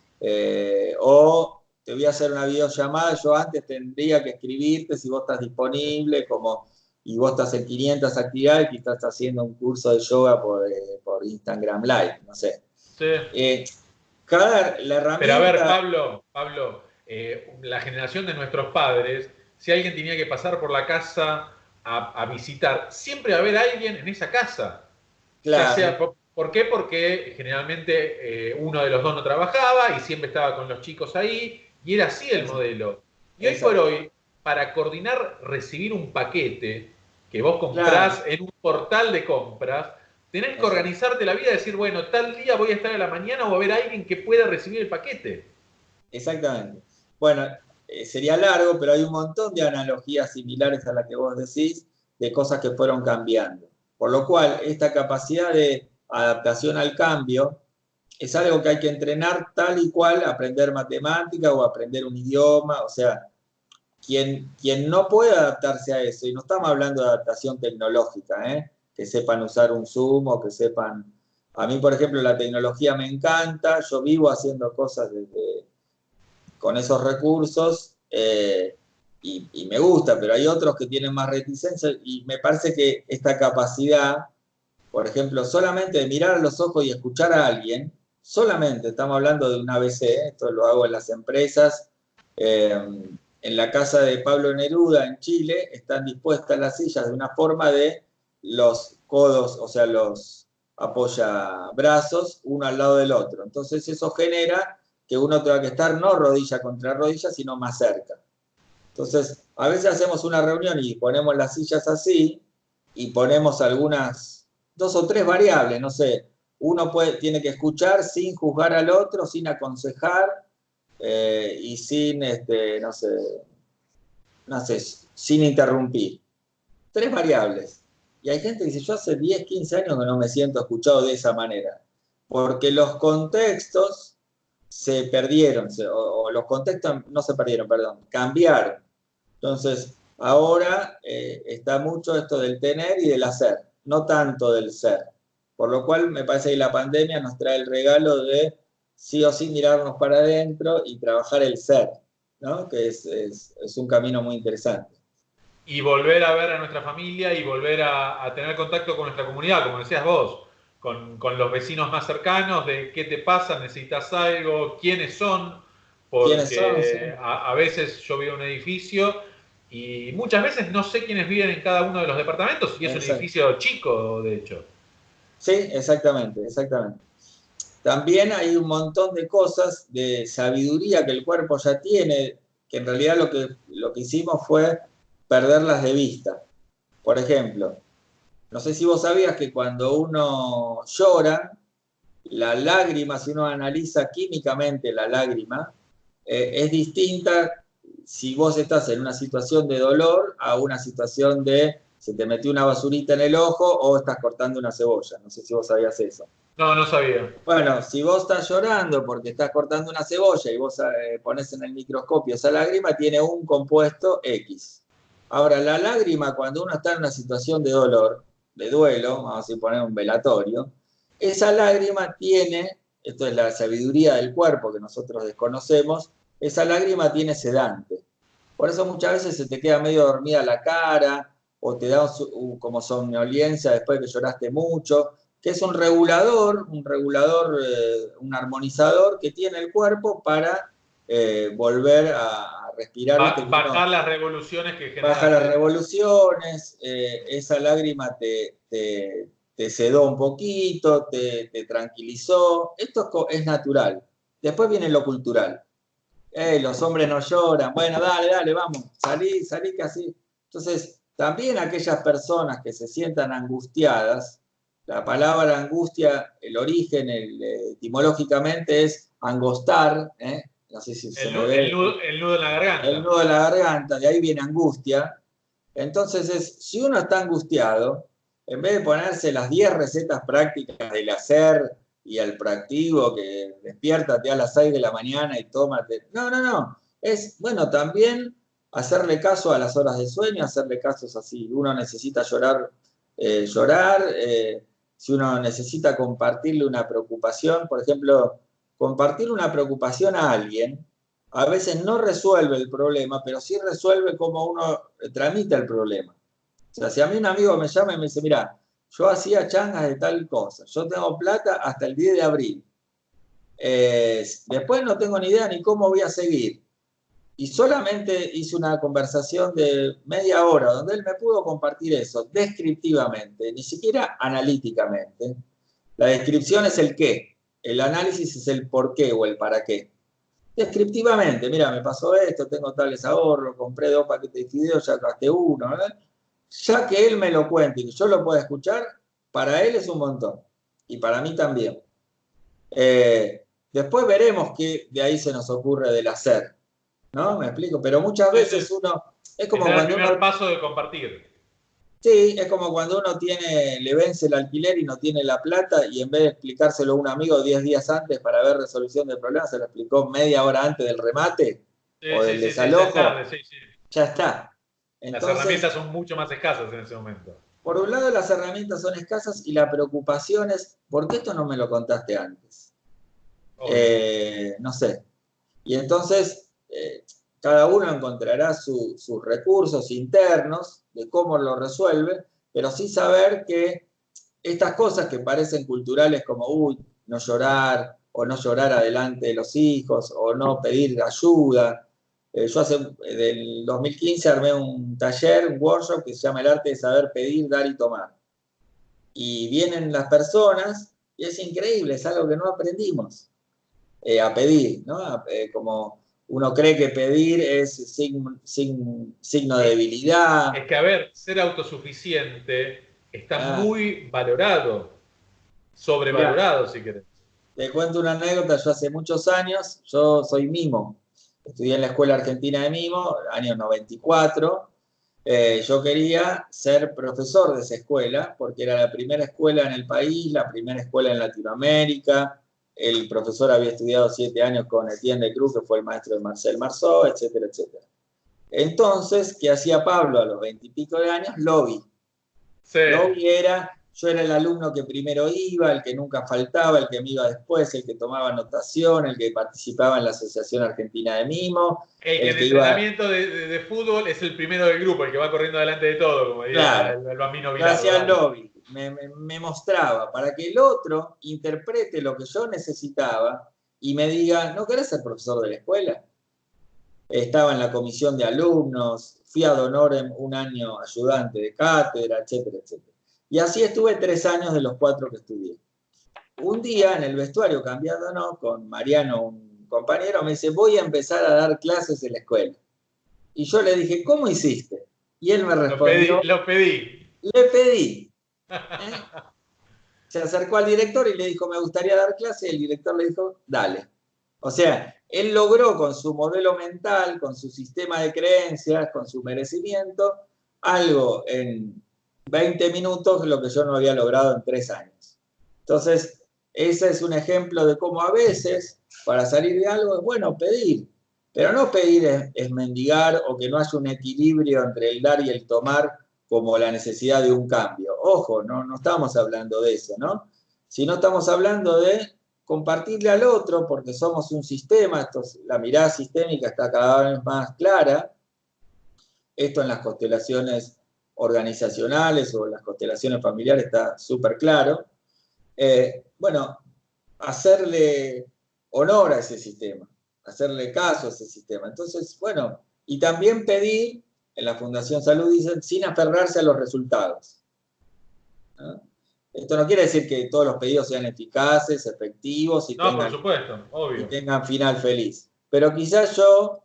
o te voy a hacer una videollamada, yo antes tendría que escribirte si vos estás disponible, y vos estás en 500 actividades, quizás estás haciendo un curso de yoga por Instagram Live, no sé. Sí. La herramienta... Pero a ver, Pablo, la generación de nuestros padres, si alguien tenía que pasar por la casa a visitar, siempre va a haber alguien en esa casa. Claro. Ya sea, ¿por qué? Porque generalmente uno de los dos no trabajaba y siempre estaba con los chicos ahí, y era así el modelo. Y hoy por hoy, para coordinar recibir un paquete que vos comprás en un portal de compras, tenés que organizarte la vida y decir, bueno, tal día voy a estar a la mañana o va a haber alguien que pueda recibir el paquete. Exactamente. Bueno, sería largo, pero hay un montón de analogías similares a las que vos decís. de cosas que fueron cambiando. Por lo cual, esta capacidad de adaptación al cambio es algo que hay que entrenar tal y cual aprender matemática o aprender un idioma. O sea, quien no puede adaptarse a eso, y no estamos hablando de adaptación tecnológica, que sepan usar un Zoom o que sepan... A mí, por ejemplo, la tecnología me encanta, yo vivo haciendo cosas con esos recursos y me gusta, pero hay otros que tienen más reticencia y me parece que esta capacidad, por ejemplo, solamente de mirar a los ojos y escuchar a alguien, solamente, estamos hablando de un ABC, esto lo hago en las empresas, en la casa de Pablo Neruda en Chile están dispuestas las sillas de una forma de los codos, o sea, los apoyabrazos, uno al lado del otro. Entonces eso genera que uno tenga que estar no rodilla contra rodilla, sino más cerca. Entonces, a veces hacemos una reunión y ponemos las sillas así y ponemos algunas, 2 o 3 variables, no sé, uno tiene que escuchar sin juzgar al otro, sin aconsejar y sin, no sé, sin interrumpir. 3 variables. Y hay gente que dice, yo hace 10, 15 años que no me siento escuchado de esa manera. Porque los contextos se perdieron, o los contextos no se perdieron, perdón, cambiaron. Entonces, ahora está mucho esto del tener y del hacer, no tanto del ser. Por lo cual me parece que la pandemia nos trae el regalo de sí o sí mirarnos para adentro y trabajar el ser, ¿no? Que es un camino muy interesante. Y volver a ver a nuestra familia y volver a tener contacto con nuestra comunidad, como decías vos, con los vecinos más cercanos, de qué te pasa, necesitas algo, quiénes son, porque Sí. a veces yo veo un edificio y muchas veces no sé quiénes viven en cada uno de los departamentos y es un edificio chico, de hecho. Sí, exactamente, exactamente. También hay un montón de cosas de sabiduría que el cuerpo ya tiene, que en realidad lo que hicimos fue perderlas de vista. Por ejemplo, no sé si vos sabías que cuando uno llora, la lágrima, si uno analiza químicamente la lágrima, es distinta si vos estás en una situación de dolor a una situación de se te metió una basurita en el ojo o estás cortando una cebolla. No sé si vos sabías eso. No, no sabía. Bueno, si vos estás llorando porque estás cortando una cebolla y vos ponés en el microscopio esa lágrima, tiene un compuesto X. Ahora, la lágrima, cuando uno está en una situación de dolor, de duelo, vamos a poner un velatorio, esa lágrima tiene, esto es la sabiduría del cuerpo que nosotros desconocemos, esa lágrima tiene sedante. Por eso muchas veces se te queda medio dormida la cara o te da como somnolencia después de que lloraste mucho, que es un regulador, un armonizador que tiene el cuerpo para volver a respirar. Bajar las revoluciones que generan. Baja las revoluciones, esa lágrima te sedó un poquito, te tranquilizó. Esto es natural. Después viene lo cultural. Los hombres no lloran. Bueno, dale, vamos, salí que así. Entonces, también aquellas personas que se sientan angustiadas, la palabra angustia, el origen etimológicamente es angostar, no sé si se me ve. El nudo en la garganta. El nudo en la garganta, de ahí viene angustia. Entonces, si uno está angustiado, en vez de ponerse las 10 recetas prácticas del hacer y el proactivo, que despiértate a las 6 de la mañana y tómate. No. Es, bueno, también hacerle caso a las horas de sueño, hacerle casos así. Uno necesita llorar. Si uno necesita compartirle una preocupación, por ejemplo, compartir una preocupación a alguien, a veces no resuelve el problema, pero sí resuelve cómo uno tramita el problema. O sea, si a mí un amigo me llama y me dice, mira, yo hacía changas de tal cosa, yo tengo plata hasta el 10 de abril, después no tengo ni idea ni cómo voy a seguir. Y solamente hice una conversación de media hora donde él me pudo compartir eso descriptivamente, ni siquiera analíticamente. La descripción es el qué, el análisis es el por qué o el para qué. Descriptivamente, mira, me pasó esto, tengo tales ahorros, compré 2 paquetes de fideos, ya gasté uno. Ya que él me lo cuente y que yo lo pueda escuchar, para él es un montón. Y para mí también. Después veremos qué de ahí se nos ocurre del hacer. ¿No? ¿Me explico? Pero muchas veces uno... Es como cuando el primer paso de compartir. Sí, es como cuando uno le vence el alquiler y no tiene la plata y en vez de explicárselo a un amigo 10 días antes para ver resolución del problema, se lo explicó media hora antes del remate o del Sí, ya es desalojo, tarde, sí. ya está. Las Entonces, herramientas son mucho más escasas en ese momento. por un lado las herramientas son escasas y la preocupación es, ¿por qué esto no me lo contaste antes? No sé. Y entonces, cada uno encontrará sus recursos internos de cómo lo resuelve, pero sí saber que estas cosas que parecen culturales como, no llorar, o no llorar adelante de los hijos, o no pedir ayuda. Yo del 2015 armé un taller, un workshop que se llama El arte de saber pedir, dar y tomar. Y vienen las personas, y es increíble, es algo que no aprendimos a pedir, ¿no? Como uno cree que pedir es signo de debilidad. Es que, a ver, ser autosuficiente está muy valorado, sobrevalorado, Mirá, si querés. te cuento una anécdota. Yo hace muchos años, yo soy mimo, estudié en la Escuela Argentina de Mimo, año 94. Yo quería ser profesor de esa escuela, porque era la primera escuela en el país, la primera escuela en Latinoamérica. El profesor había estudiado 7 años con Etienne de Cruz, que fue el maestro de Marcel Marceau, etcétera, etcétera. Entonces, ¿qué hacía Pablo a los 20 y pico de años? Lobby. Sí. Lobby yo era el alumno que primero iba, el que nunca faltaba, el que me iba después, el que tomaba anotación, el que participaba en la Asociación Argentina de Mimo. El que en entrenamiento de fútbol es el primero del grupo, el que va corriendo delante de todo, como diría el bambino Bilardo. Hacía el lobby, me mostraba, para que el otro interprete lo que yo necesitaba y me diga, ¿no querés ser profesor de la escuela? Estaba en la comisión de alumnos, fui ad honorem un año ayudante de cátedra, etcétera, etcétera. Y así estuve 3 años de los 4 que estudié. Un día en el vestuario, cambiándonos con Mariano, un compañero, me dice, voy a empezar a dar clases en la escuela. Y yo le dije, ¿cómo hiciste? Y él me respondió, Lo pedí. Le pedí. Se acercó al director y le dijo, me gustaría dar clase, y el director le dijo, dale. O sea, él logró con su modelo mental, con su sistema de creencias, con su merecimiento, algo en 20 minutos lo que yo no había logrado en 3 años. Entonces, ese es un ejemplo de cómo a veces, para salir de algo, es bueno pedir. Pero no pedir es mendigar o que no haya un equilibrio entre el dar y el tomar como la necesidad de un cambio. Ojo, no estamos hablando de eso, ¿no? Sino estamos hablando de compartirle al otro, porque somos un sistema, la mirada sistémica está cada vez más clara. Esto en las constelaciones organizacionales o en las constelaciones familiares está súper claro. Bueno, hacerle honor a ese sistema, hacerle caso a ese sistema. Entonces, bueno, y también pedir, en la Fundación Salud dicen, sin aferrarse a los resultados, ¿no? Esto no quiere decir que todos los pedidos sean eficaces, efectivos y por supuesto, obvio. Y tengan final feliz. Pero quizás yo,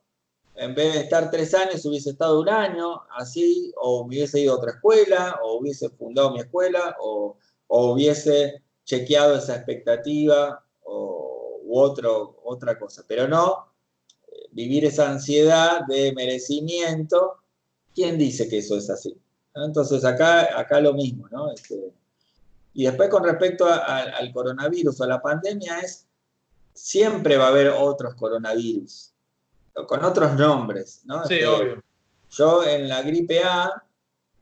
en vez de estar 3 años, hubiese estado 1 año así, o me hubiese ido a otra escuela, o hubiese fundado mi escuela, o hubiese chequeado esa expectativa u otra cosa. Pero no vivir esa ansiedad de merecimiento. ¿Quién dice que eso es así? Entonces acá lo mismo, ¿no? Y después con respecto al coronavirus o a la pandemia siempre va a haber otros coronavirus, con otros nombres, ¿no? Sí, obvio. Yo en la gripe A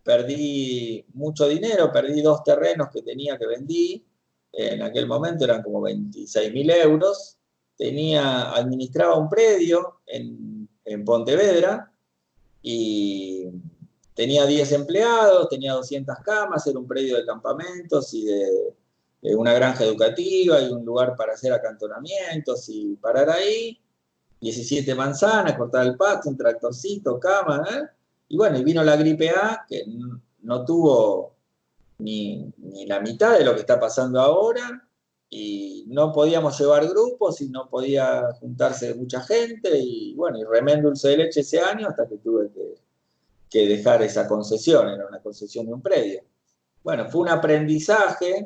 perdí mucho dinero, perdí 2 terrenos que tenía que vendí, en aquel momento eran como 26.000 euros, administraba un predio en Pontevedra y tenía 10 empleados, tenía 200 camas, era un predio de campamentos y de una granja educativa y un lugar para hacer acantonamientos y parar ahí, 17 manzanas, cortar el pasto, un tractorcito, cama, y bueno, y vino la gripe A, que no tuvo ni la mitad de lo que está pasando ahora, y no podíamos llevar grupos y no podía juntarse mucha gente, y bueno, y remé en dulce de leche ese año hasta que tuve que dejar esa concesión, era una concesión de un predio. Bueno, fue un aprendizaje.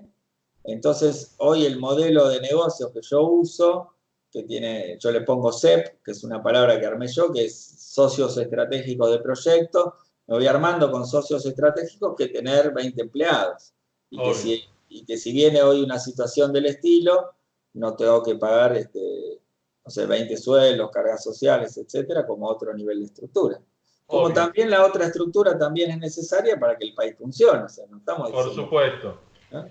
Entonces hoy el modelo de negocio que yo uso, yo le pongo SEP, que es una palabra que armé yo, que es socios estratégicos de proyecto, me voy armando con socios estratégicos que tener 20 empleados. Y que si viene hoy una situación del estilo, no tengo que pagar, no sé, 20 sueldos, cargas sociales, etcétera, como otro nivel de estructura. Como Obvio. también la otra estructura también es necesaria para que el país funcione. O sea, no estamos diciendo, Por supuesto. ¿eh?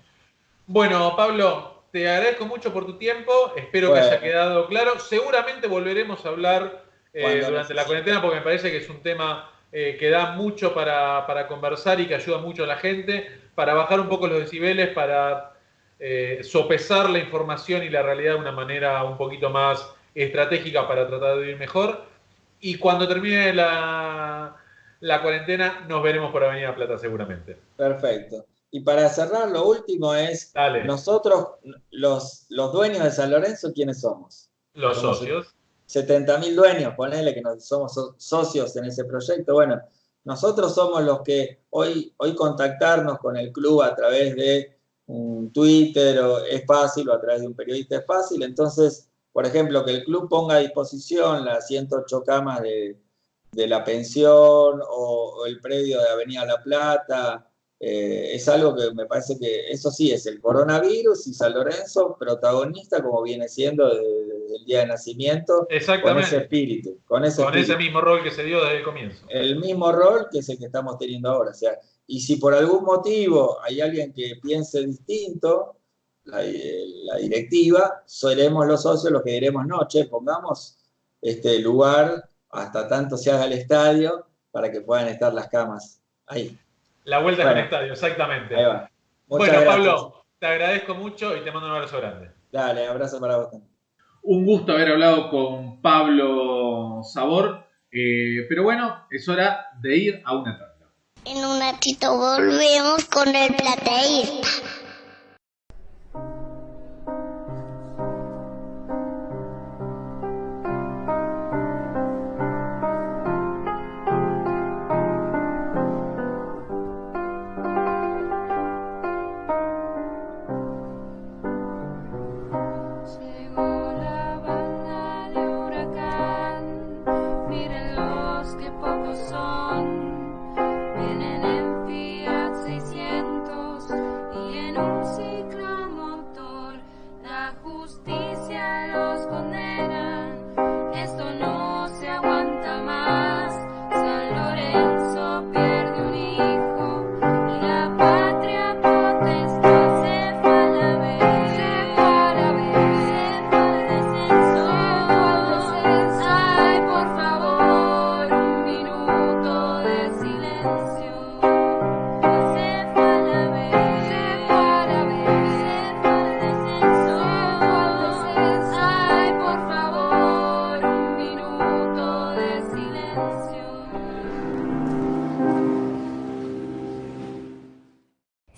Bueno, Pablo, te agradezco mucho por tu tiempo. Espero que haya quedado claro. Seguramente volveremos a hablar durante la cuarentena, porque me parece que es un tema que da mucho para conversar y que ayuda mucho a la gente, para bajar un poco los decibeles, para sopesar la información y la realidad de una manera un poquito más estratégica para tratar de vivir mejor. Y cuando termine la cuarentena, nos veremos por Avenida Plata seguramente. Perfecto. Y para cerrar, lo último es, Dale. Nosotros, los dueños de San Lorenzo, ¿quiénes somos? Los socios. 70.000 dueños, ponele que somos socios en ese proyecto. Bueno, nosotros somos los que hoy contactarnos con el club a través de un Twitter es fácil, o a través de un periodista es fácil. Entonces, por ejemplo, que el club ponga a disposición las 108 camas de la pensión o el predio de Avenida La Plata, es algo que me parece que eso sí es el coronavirus y San Lorenzo protagonista, como viene siendo desde el día de nacimiento, con ese espíritu. Con ese mismo rol que se dio desde el comienzo. El mismo rol que es el que estamos teniendo ahora. O sea, y si por algún motivo hay alguien que piense distinto, la directiva, seremos los socios los que diremos, no, pongamos este lugar hasta tanto se haga el estadio para que puedan estar las camas ahí. La vuelta con el estadio, exactamente. Ahí va. Bueno, gracias. Pablo, te agradezco mucho y te mando un abrazo grande. Dale, abrazo para vos también. Un gusto haber hablado con Pablo Sabor, pero bueno, es hora de ir a una tanda. En un ratito volvemos con el plateísta.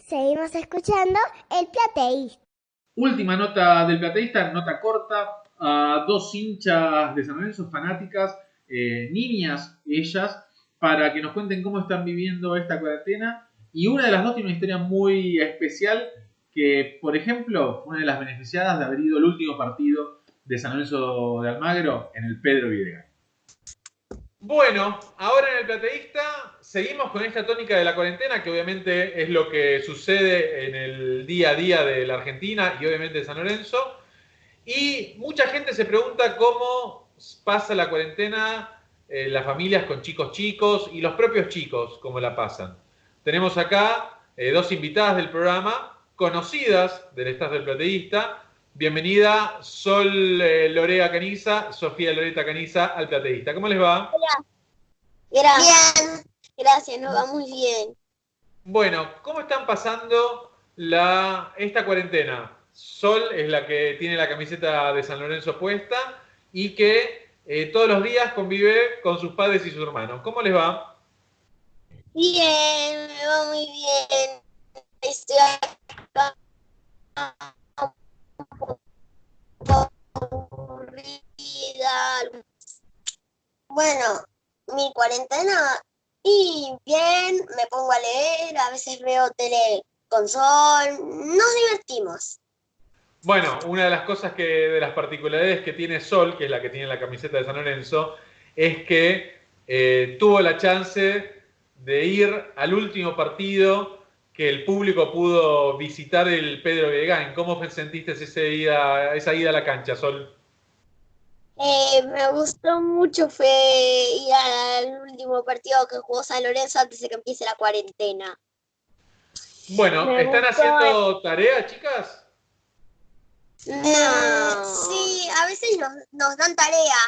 Seguimos escuchando El Plateísta. Última nota del Plateísta, nota corta, a dos hinchas de San Lorenzo, fanáticas, niñas ellas, para que nos cuenten cómo están viviendo esta cuarentena. Y una de las dos tiene una historia muy especial, que por ejemplo, fue una de las beneficiadas de haber ido al último partido de San Lorenzo de Almagro en el Pedro Videgain. Bueno, ahora en el Plateísta seguimos con esta tónica de la cuarentena, que obviamente es lo que sucede en el día a día de la Argentina y obviamente de San Lorenzo. Y mucha gente se pregunta cómo pasa la cuarentena las familias con chicos y los propios chicos, cómo la pasan. Tenemos acá dos invitadas del programa, conocidas del staff del Plateísta. Bienvenida Sol Lorea Caniza, Sofía Loreta Caniza al Plateísta. ¿Cómo les va? Hola. Gracias. Gracias, nos va muy bien. Bueno, ¿cómo están pasando esta cuarentena? Sol es la que tiene la camiseta de San Lorenzo puesta y que todos los días convive con sus padres y sus hermanos. ¿Cómo les va? Bien, me va muy bien. Estoy acá aburrida. Bueno, mi cuarentena y bien, me pongo a leer, a veces veo tele con Sol, nos divertimos. Bueno, una de las cosas de las particularidades que tiene Sol, que es la que tiene la camiseta de San Lorenzo, es que tuvo la chance de ir al último partido que el público pudo visitar el Pedro Vigain. ¿Cómo sentiste esa ida a la cancha, Sol? Me gustó mucho, fue ir al último partido que jugó San Lorenzo antes de que empiece la cuarentena. Bueno, ¿están haciendo tarea, chicas? No. Sí, a veces nos dan tarea.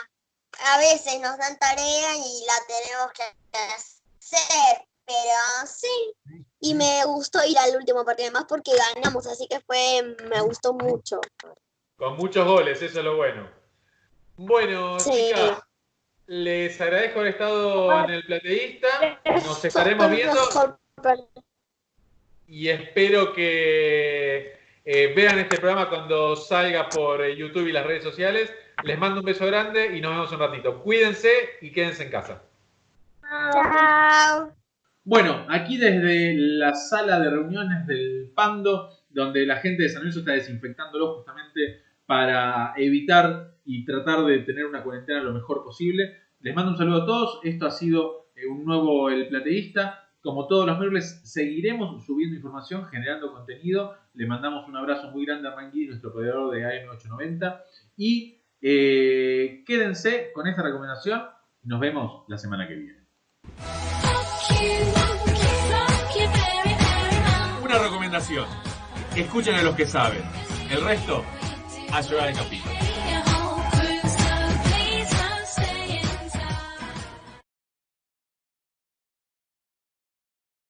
A veces nos dan tarea y la tenemos que hacer. Pero sí. Y me gustó ir al último partido, además porque ganamos, así que me gustó mucho. Con muchos goles, eso es lo bueno. Bueno, sí. Chicas, les agradezco haber estado en el Plateísta. Nos estaremos viendo. Y espero que vean este programa cuando salga por YouTube y las redes sociales. Les mando un beso grande y nos vemos un ratito. Cuídense y quédense en casa. Chao. Bueno, aquí desde la sala de reuniones del Pando, donde la gente de San Lorenzo está desinfectándolo justamente para evitar y tratar de tener una cuarentena lo mejor posible. Les mando un saludo a todos. Esto ha sido un nuevo El Plateísta. Como todos los miércoles, seguiremos subiendo información, generando contenido. Le mandamos un abrazo muy grande a Rangui, nuestro proveedor de AM890. Y quédense con esta recomendación. Nos vemos la semana que viene. Una recomendación. Escuchen a los que saben. El resto, a llorar el capítulo.